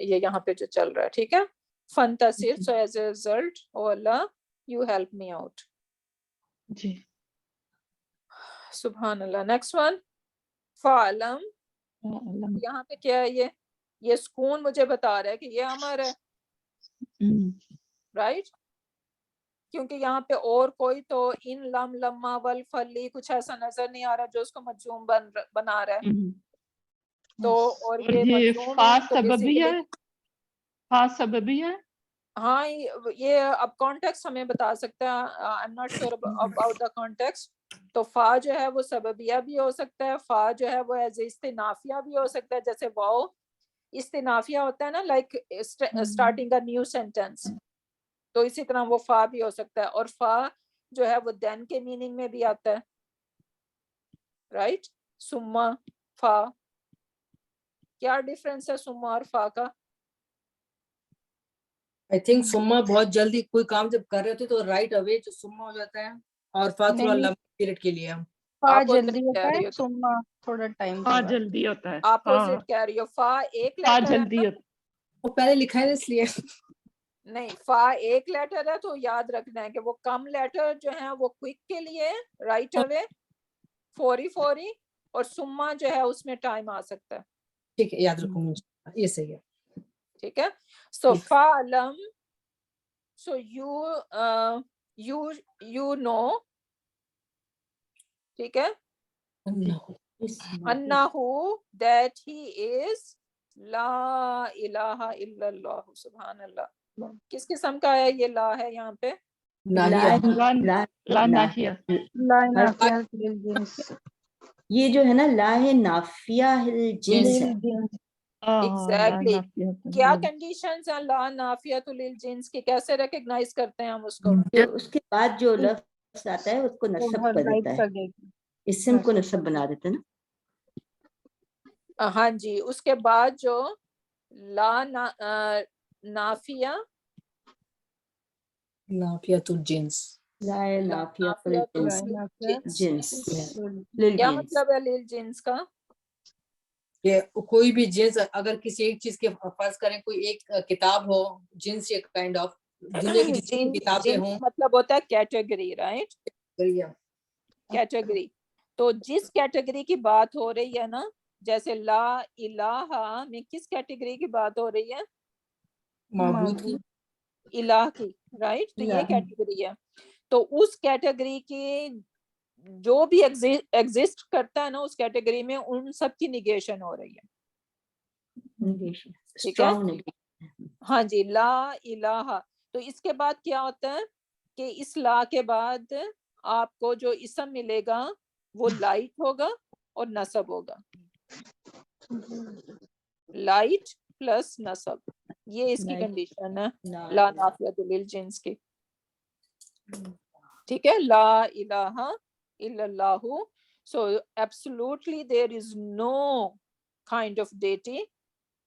یہ یہاں پہ جو چل رہا ہے, ٹھیک ہے. فانتصر, so as a result O Allah you help me out. جی سبحان اللہ. نیکسٹ ون فعلم, یہاں پہ کیا ہے, یہ سکون مجھے بتا رہا ہے کہ یہ امر ہے, رائٹ, کیونکہ یہاں پہ اور کوئی تو ان لم لما والفلی کچھ ایسا نظر نہیں آ رہا جو اس کو مجزوم بنا رہا ہے. تو اور یہ مجزوم فا ہے تو سببی ہے, بیسیکلی فا سببی ہے. ہاں یہ اب کانٹیکسٹ ہمیں بتا سکتا ہے, I am not sure about the context. تو فا جو ہے وہ سببیہ بھی ہو سکتا ہے, فا جو ہے وہ ایز استنافیہ بھی ہو سکتا ہے, جیسے واو استنافیہ ہوتا ہے نا, like starting a new sentence, تو اسی طرح وہ فا بھی ہو سکتا ہے. اور فا جو ہے وہ دین کے میننگ میں بھی آتا ہے, رائٹ. سما فا, کیا ڈفرنس ہے سما اور فا کا؟ آئی تھنک سما بہت جلدی کوئی کام جب کر رہے ہوتے تو رائٹ اوے جو سما ہو جاتا ہے, اور فا تھوڑا لمبے پیریڈ کے لیے. فا جلدی ہوتا ہے, سما تھوڑا ٹائم. فا جلدی ہوتا ہے, اپوزٹ کہہ رہی ہو. فا ایک فا لیٹر جلدی ہے, ہوتا ہے. وہ پہلے لکھا ہے اس لیے نہیں فا ایک لیٹر ہے, تو یاد رکھنا ہے کہ وہ کم لیٹر جو ہیں وہ کوئک کے لیے, رائٹ اوے, فوری فوری, اور سما جو ہے اس میں ٹائم آ سکتا ہے. ٹھیک ہے, یاد رکھوں گی, یہ صحیح ہے, ٹھیک ہے. سو فعلم, سو یو نو, ٹھیک ہے, انہو that he is لا الہ الا اللہ. سبحان اللہ. کس قسم کا ہے یہ لا ہے یہاں پہ؟ لا ناہیہ. یہ جو ہے نا لا ہے نافیہ الجنس ہے. ایگزیکٹلی. کیا کنڈیشنز ہیں لا نافیۃ للجنس کی, کیسے ریکگنائز کرتے ہیں ہم اس کو؟ اس کے بعد جو لفظ آتا ہے اس کو نصب کر دیتا ہے, اسم کو نصب بنا دیتا ہے نا. ہاں جی, اس کے بعد جو لا نافیہ نافیۃ الجنس, لائے نافیہ فل جنس جنس لل کیا جنس مطلب ہے لیل جنس کا؟ کہ کوئی بھی جنس اگر کسی ایک چیز کے فرض کریں کوئی ایک کتاب ہو جنس ایک کائنڈ آف دنیا کی جتنی بھی کتابیں جنس ہوں مطلب ہوتا ہے کیٹیگری، رائٹ؟ کیٹیگری. تو جس کیٹیگری کی بات ہو رہی ہے نا، جیسے لا الہ میں کس کیٹیگری کی بات ہو رہی ہے؟ معبود کی الہ کی، رائٹ؟ تو یہ کیٹیگری ہے. تو اس کیٹیگری کی جو بھی ایگزسٹ کرتا ہے نا اس کیٹیگری میں، ان سب کی نیگیشن ہو رہی ہے. ٹھیک ہے؟ ہاں جی، لا الہ. تو اس کے بعد کیا ہوتا ہے کہ اس لا کے بعد آپ کو جو اسم ملے گا وہ لائٹ ہوگا اور نصب ہوگا. لائٹ پلس نصب، یہ اس کی کنڈیشن ہے لا نافیہ للجنس کی. ٹھیک ہے؟ لا الہ الا اللہ. So absolutely there is no kind of deity.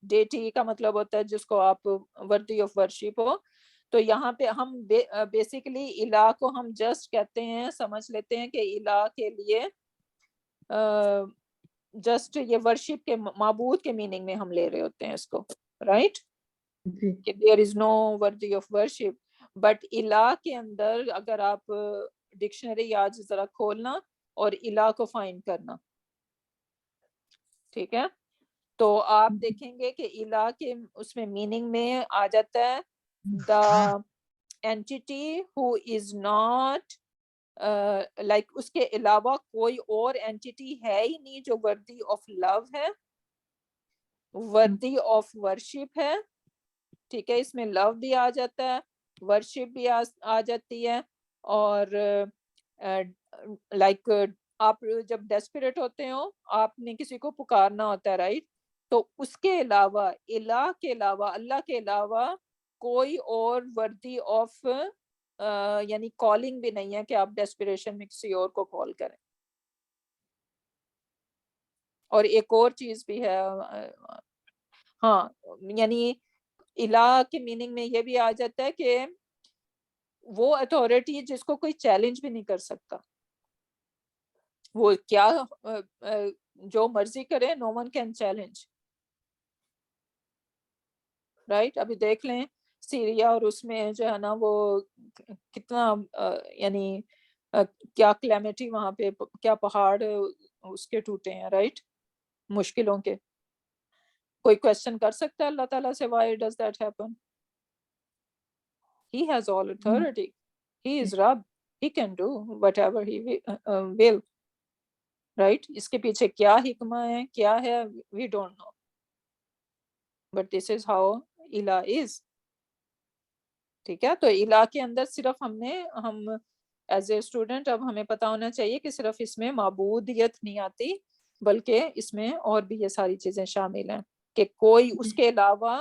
Deity کا مطلب ہوتا ہے جس کو آپ worthy of worship ہو. تو یہاں پہ ہم بیسیکلی الہ کو ہم جسٹ کہتے ہیں، سمجھ لیتے ہیں کہ الہ کے لیے جسٹ یہ ورشپ کے معبود کے میننگ میں ہم لے رہے ہوتے ہیں اس کو، رائٹ؟ کہ there is no worthy of worship. But الہ کے اندر اگر آپ ڈکشنری آج ذرا کھولنا اور الہ کو فائنڈ کرنا، ٹھیک ہے، تو آپ دیکھیں گے کہ الہ کے اس میں میننگ میں آ جاتا ہے the entity who is not like اس کے علاوہ کوئی اور اینٹیٹی ہے ہی نہیں جو worthy of love ہے، worthy of worship ہے. ٹھیک ہے، اس میں لو بھی آ جاتا ہے، ورشپ بھی آ جاتی ہے، اور لائک آپ جب ڈیسپریٹ ہوتے ہو، آپ نے کسی کو پکارنا ہوتا ہے، رائٹ؟ تو اس کے علاوہ، الہ کے علاوہ، اللہ کے علاوہ کوئی اور وردی آف یعنی کالنگ بھی نہیں ہے کہ آپ ڈیسپریشن میں کسی اور کو کال کریں. اور ایک اور چیز بھی ہے، ہاں، یعنی الہ کے میننگ میں یہ بھی آ جاتا ہے کہ وہ اتھارٹی جس کو کوئی چیلنج بھی نہیں کر سکتا، وہ کیا جو مرضی کرے، نو ون کین چیلنج، رائٹ؟ ابھی دیکھ لیں سیریا اور اس میں جو ہے نا وہ کتنا یعنی کیا کلیمٹی وہاں پہ، کیا پہاڑ اس کے ٹوٹے ہیں، رائٹ؟ مشکلوں کے. کوئی کوشچن کر سکتا ہے اللہ تعالیٰ سے why does that happen? He has all authority. He is Rabb. He can do whatever he will. Right? اس کے پیچھے کیا حکمہ ہے، کیا ہے، we don't know. But this is how الہ is. ٹھیک ہے؟ تو الہ کے اندر صرف ہم ایز اے اسٹوڈنٹ اب ہمیں پتا ہونا چاہیے کہ صرف اس میں معبودیت نہیں آتی، بلکہ اس میں اور بھی یہ ساری چیزیں شامل ہیں کہ کوئی اس کے علاوہ،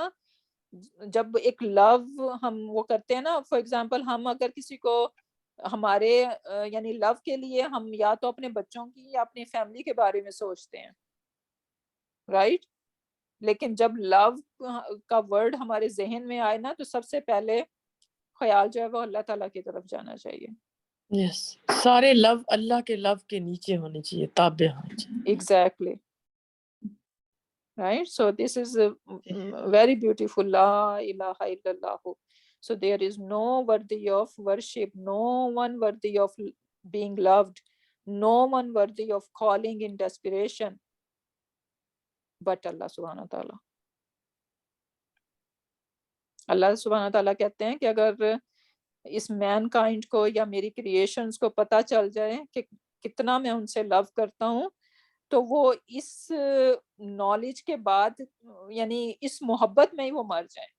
جب ایک لو ہم وہ کرتے ہیں نا، فار ایگزامپل ہم اگر کسی کو ہمارے یعنی لو کے لیے ہم یا تو اپنے بچوں کی یا اپنی فیملی کے بارے میں سوچتے ہیں، رائٹ؟ لیکن جب لو کا ورڈ ہمارے ذہن میں آئے نا تو سب سے پہلے خیال جو ہے وہ اللہ تعالیٰ کی طرف جانا چاہیے. یس، سارے لو اللہ کے لو کے نیچے ہونے چاہیے، تابع ہونے چاہیے. Exactly. Right? So this is very beautiful. La ilaha illallah. So there is no worthy of worship, no one worthy of being loved, no one worthy of calling in desperation but Allah subhanahu wa ta'ala. اللہ سبحانہ تعالیٰ کہتے ہیں کہ اگر اس main kind کو یا میری creations کو پتہ چل جائے کہ کتنا میں ان سے لو کرتا ہوں، تو وہ اس نالج کے بعد یعنی اس محبت میں ہی وہ مر جائیں.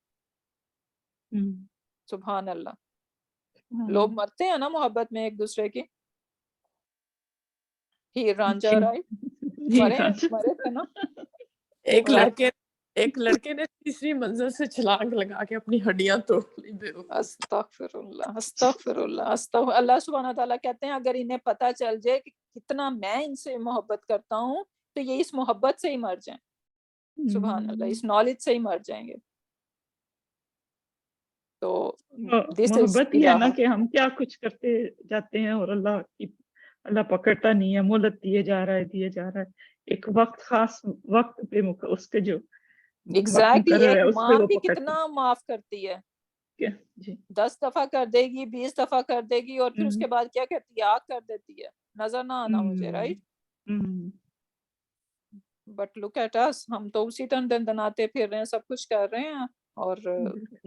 سبحان اللہ. لوگ مرتے ہیں نا محبت میں ایک دوسرے کی. ہیر رانجھا، رائٹ؟ مرے تھے نا. ایک لڑکے نے تیسری منزل سے چھلانگ لگا کے اپنی ہڈیاں توڑ لی. استغفر اللہ، استغفر اللہ. اللہ سبحانہ تعالیٰ کہتے ہیں اگر انہیں پتہ چل جائے کہ کتنا میں ان سے محبت کرتا ہوں تو یہ اس محبت سے ہی مر جائیں. سبحان اللہ، اس نالج سے ہی مر جائیں گے. تو this is محبت یہ ہے نا الہ. کہ ہم کیا کچھ کرتے جاتے ہیں اور اللہ پکڑتا نہیں ہے، مہلت دیے جا رہا ہے ایک وقت خاص وقت پہ اس کے جو وقت ایگزیکٹلی مقرر ایک ہے اس ماں پہ وہ بھی پکڑتا کتنا معاف کرتی ہے، ہے جی 10 دفعہ کر دے گی، 20 دفعہ کر دے گی، اور پھر اس کے بعد کیا کرتی ہے، آگ کر دیتی ہے، نظر نہ آنا مجھے، رائٹ. بٹ لک ایٹ اس، ہم تو اسی طرح دن دناتے پھر رہے ہیں، سب کچھ کر رہے ہیں اور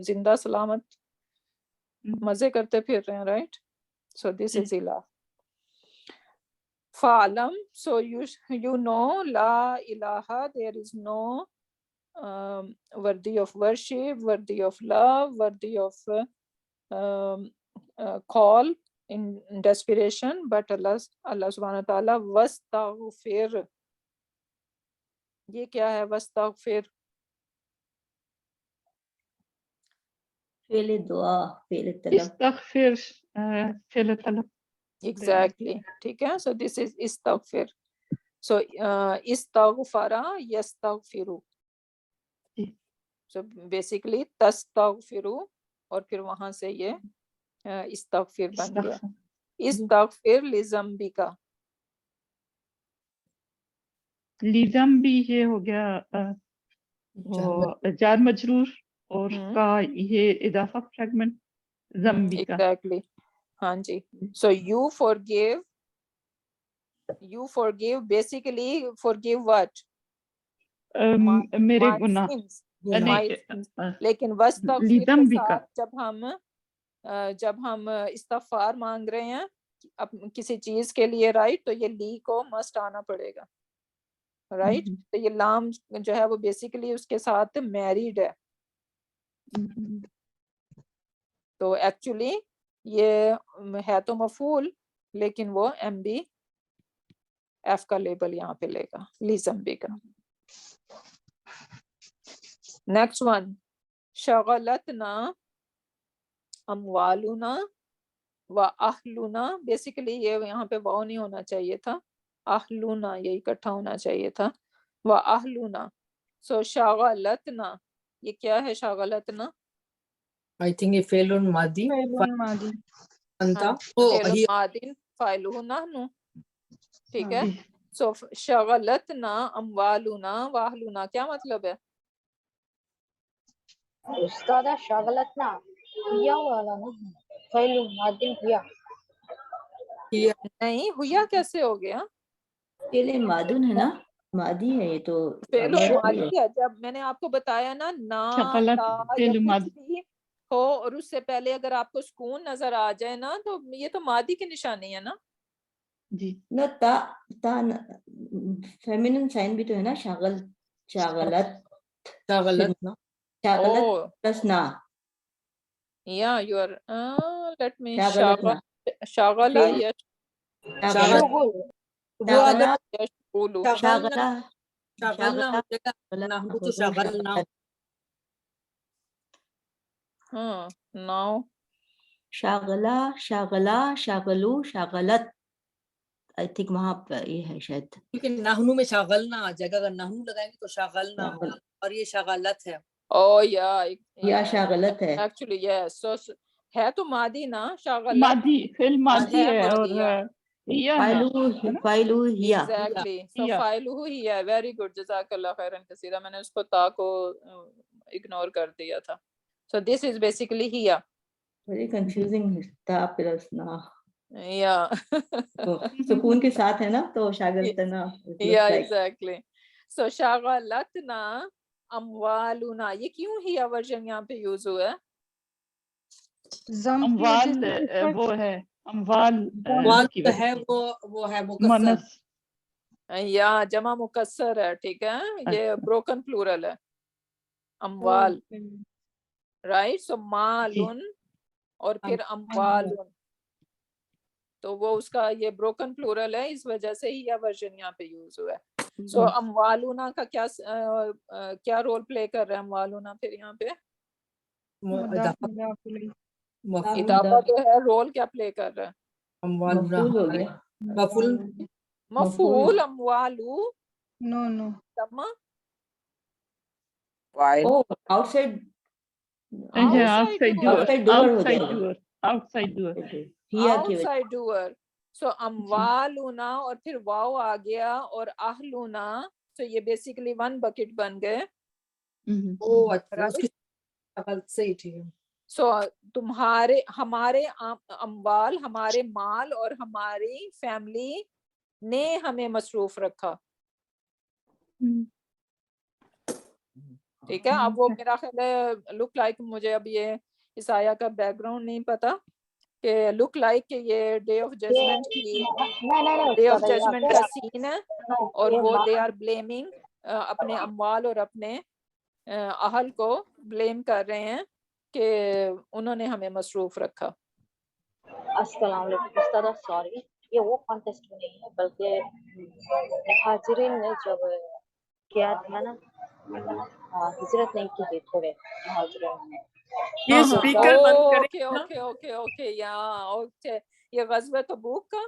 زندہ سلامت مزے کرتے پھر رہے ہیں، رائٹ. سو دس از الہ. فعلم، so you know لا الہ، there is no worthy of worship, worthy of love, worthy of call in desperation but Allah subhanahu wa ta'ala. واستغفر، یہ کیا ہے واستغفر؟ فعل دعا، فعل طلب. استغفر فعل طلب. ایگزیکٹلی، ٹھیک ہے. سو دس از استغفر. سو استغفر یستغفر، سو بیسیکلی تستغفر، اور پھر وہاں سے یہ استغفر بن گیا. استغفر لذنبک، لیزم بھی یہ ہو گیا جار مجرور، اور کا یہ اضافہ فریگمنٹ زمبی کا. ایگزیکٹلی، ہاں جی. So you forgive basically forgive what؟ میرے my گناہ. sins، my sins. لیکن واستغفر لیزم کے بھی کا ساتھ جب ہم استغفار مانگ رہے ہیں کسی چیز کے لیے، رائٹ، تو یہ لی کو مسٹ آنا پڑے گا، رائٹ. تو یہ لام جو ہے وہ بیسیکلی اس کے ساتھ میریڈ ہے. تو ایکچولی یہ ہے تو مفعول، لیکن وہ ایم بی ایف کا لیبل یہاں پہ لے گا، لیزم بی کا. نیکسٹ ون، شغلتنا اموالنا و اہلنا. بیسیکلی یہ یہاں پہ واو نہیں ہونا چاہیے تھا، اہلنا یہ اکٹھا ہونا چاہیے تھا، و اہلنا. سو شغلتنا، یہ کیا ہے شغلتنا؟ I think یہ فعل ماضی انتا فعل ماضی فاعلہ نحن، ٹھیک ہے. سو شغلتنا اموالنا و اہلنا کیا مطلب ہے؟ استاد شغلتنا ہیا والا نہیں، فعل ماضی ہیا. نہیں، ہویا کیسے ہو گیا؟ فعل مادن ہے نا، مادی ہے یہ تو. فعل ماضی ہے. جب میں نے آپ کو بتایا نا نا تا یا کچھ بھی ہو اور اس سے پہلے اگر آپ کو سکون نظر آ جائے نا، تو یہ تو ماضی کی نشانی ہے نا. جی نہ تا فیمینن سائن بھی تو ہے نا، شاغلت پلس نا. یا یو آر لیٹ می شاغلتنا شاغلہ یا شاغلہ ہاں ناؤ شاغلو شاغلت. آئی تھنک وہاں پہ یہ ہے شاید، کیونکہ نحنو میں شاغلنا آ جائے گا، اگر نحنو لگائیں گے تو شاغلنا ہوگا، اور یہ شاغلت ہے. او یا شاغلت ہے ایکچولی یس. سو ہے تو ماضی نا، شاغلت ماضی فعل ماضی ہے، اور فاعلو ہیا. ایگزیکٹلی. سو فاعلہ ہیا. ویری گڈ، جزاک اللہ خیرا کثیرا. میں نے اس کو تا کو اگنور کر دیا تھا. سو this is basically Haya. Very confusing تھا پلس نا، یا سکون کے ساتھ ہے نا، تو شاغلتنا. یا ایگزیکٹلی. سو شاغلتنا اموالنا، یہ کیوں ہیا ورژن یہاں پہ یوز ہوا ہے؟ اموال وہ ہے، اموال جو ہے وہ ہے مکسر، یا جمع مکسر ہے، ٹھیک ہے. یہ بروکن پلورل ہے، اموال، رائٹ. سو مالن اور پھر اموالن، تو وہ اس کا یہ بروکن پلورل ہے، اس وجہ سے ہی یہ ورژن یہاں پہ یوز ہوا ہے. سو اموالنا کا کیا رول پلے کر رہا ہے اموالنا پھر یہاں پہ؟ اضافہ تو ہے، رول کیا پلے کر رہا ہے؟ مفعول. اموالو نو تمام out side outside doer, outside doer outside doer. So amwaluna اور پھر واو آ گیا اور اہلنا, so یہ بیسیکلی ون بکٹ بن گئے. صحیح ٹھیک ہے. سو تمہارے ہمارے اموال, ہمارے مال اور ہماری فیملی نے ہمیں مصروف رکھا. ٹھیک ہے. اب وہ میرا خیال ہے لک لائک, مجھے اب یہ اس آیا کا بیک گراؤنڈ نہیں پتا, کہ لک لائک کہ یہ ڈے آف ججمنٹ کی ڈے آف ججمنٹ کا سین ہے, اور وہ دے آر بلیمنگ اپنے اموال اور اپنے اہل کو بلیم کر رہے ہیں کہ انہوں نے ہمیں مصروف رکھا. السلام علیکم استاد, سوری یہ وہ کانٹیسٹ نہیں ہے بلکہ مہاجرین نے جب کیا تھا نا, ہجرت نہیں کی تھی تھوڑے مہاجرین نے. یہ اسپیکر بند کریں. اوکے یا اوکے, یہ غزوہ تبوک کا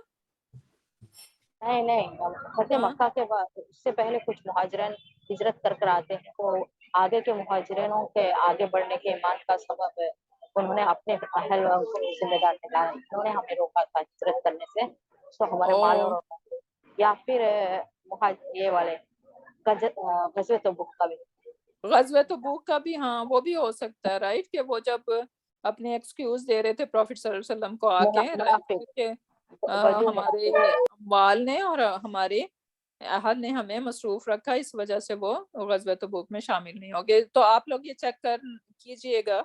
نہیں فتح مکہ کے بعد, اس سے پہلے کچھ مہاجرین ہجرت کر آتے ہیں, تو آگے کے مہاجرینوں کے آگے بڑھنے کے ایمان کا سبب ہے انہوں نے اپنے اہل کو ذمہ دار ٹھہرایا, انہوں نے ہمیں روکا تھا ہجرت کرنے سے, تو ہمارے مال اور یا پھر یہ والے غزوہ تبوک کا بھی. غزوہ تبوک کا بھی, ہاں وہ بھی ہو سکتا ہے رائٹ, کہ وہ جب اپنے ایکسکیوز دے رہے تھے پروفٹ صلی اللہ علیہ وسلم کو آ کے, کہ ہمارے اموال نے اور ہمارے اہل نے ہمیں مصروف رکھا, اس وجہ سے وہ غزوہ تبوک میں شامل نہیں ہوگے. تو آپ لوگ یہ چیک کر کیجئے گا,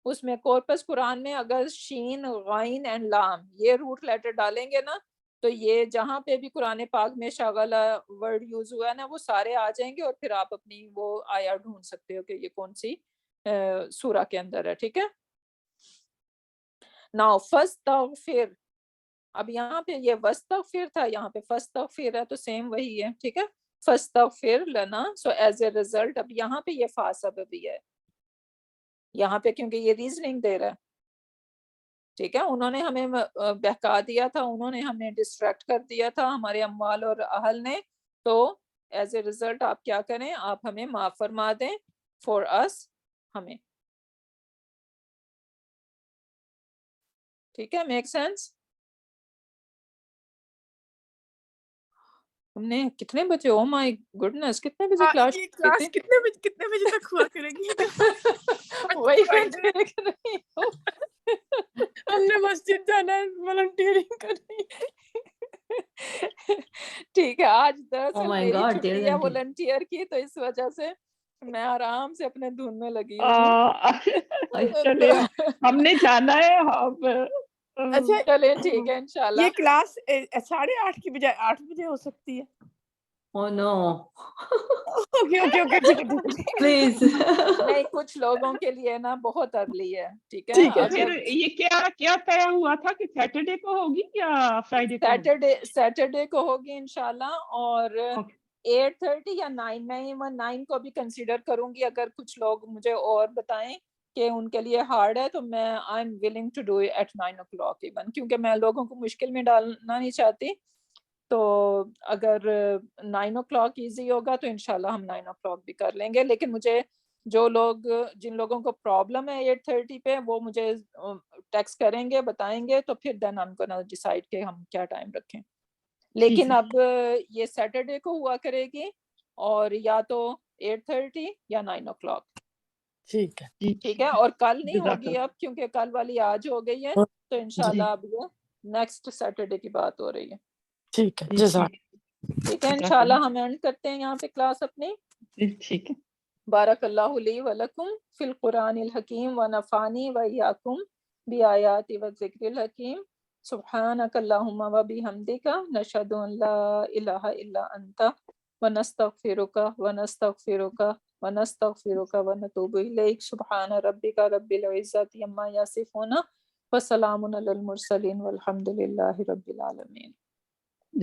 اس میں کورپس قرآن میں اگر شین, غین اینڈ لام یہ روٹ لیٹر ڈالیں گے نا, تو یہ جہاں پہ بھی قرآن پاک میں شاغلہ ورڈ یوز ہوا ہے نا, وہ سارے آ جائیں گے, اور پھر آپ اپنی وہ آیا ڈھونڈ سکتے ہو کہ یہ کون سی سورہ کے اندر ہے. ٹھیک ہے. ناؤ فاستغفر, اب یہاں پہ یہ واستغفر تھا, یہاں پہ فاستغفر ہے, تو سیم وہی ہے. ٹھیک ہے. فاستغفر لنا, سو ایز اے ریزلٹ اب یہاں پہ یہ فا سببی ہے یہاں پہ, کیونکہ یہ ریزننگ دے رہا ہے. ٹھیک ہے. انہوں نے ہمیں بہکا دیا تھا, انہوں نے ہمیں ڈسٹریکٹ کر دیا تھا, ہمارے اموال اور اہل نے, تو ایز اے ریزلٹ آپ کیا کریں, آپ ہمیں معاف فرما دیں, فور اس, ہمیں. ٹھیک ہے. Make sense. ہم نے کتنے بجے, او مائی گڈنس, کتنے بجے کلاس کتنے بجے تک ہوا کرے گی؟ وہی میں دیکھ رہی ہوں. ہم نے مسجد جانا ہے, والنٹیئرنگ کرنی ہے. ٹھیک ہے. آج دراصل میری چھٹی ہے والنٹیئر کی, تو اس وجہ سے میں آرام سے اپنے دھن میں لگی چلے ہم نے جانا ہے. اچھا چلے ٹھیک ہے انشاءاللہ. یہ کلاس 8:30 کی بجائے 8 بجے ہو سکتی ہے. Oh no. Okay. Please. نہیں, کچھ لوگوں کے لیے نا بہت ارلی ہے. ٹھیک ہے. پھر یہ کیا طے ہوا تھا کہ سیٹرڈے کو ہوگی یا فرائیڈے کو؟ سیٹرڈے کو ہوگی انشاءاللہ, اور 8:30 یا 9, میں 9 کو بھی کنسیڈر کروں گی. اگر کچھ لوگ مجھے اور بتائیں کہ ان کے لیے ہارڈ ہے, تو میں I am willing to do at 9 o'clock even, کیونکہ میں لوگوں کو مشکل میں ڈالنا نہیں چاہتی. تو اگر 9 o'clock ایزی ہوگا تو انشاءاللہ ہم 9 o'clock بھی کر لیں گے. لیکن مجھے جن لوگوں کو پرابلم ہے 8:30 پہ, وہ مجھے ٹیکسٹ کریں گے, بتائیں گے, تو پھر دین ہم کو ڈیسائیڈ کہ ہم کیا ٹائم رکھیں. لیکن اب یہ سیٹرڈے کو ہوا کرے گی, اور یا تو 8:30 یا 9 o'clock. ٹھیک ہے. اور کل نہیں ہوگی اب, کیونکہ کل والی آج ہو گئی ہے, تو انشاءاللہ اب یہ نیکسٹ سیٹرڈے کی بات ہو رہی ہے. ٹھیک ہے. جزاک. ٹھیک ہے. انشاءاللہ ہم اینڈ کرتے ہیں یہاں پہ کلاس اپنی. ٹھیک ہے. بارک اللہ لی ولکم فی القرآن الحکیم ونفعنی وإیاکم بآیات والذکر الحکیم. سبحانک اللہم وبحمدک, نشہد ان لا الہ الا انت, ونستغفرک ونتوب الیک. سبحان ربک رب العزۃ عما یصفون, وسلام علی المرسلین, والحمد للہ رب العالمین.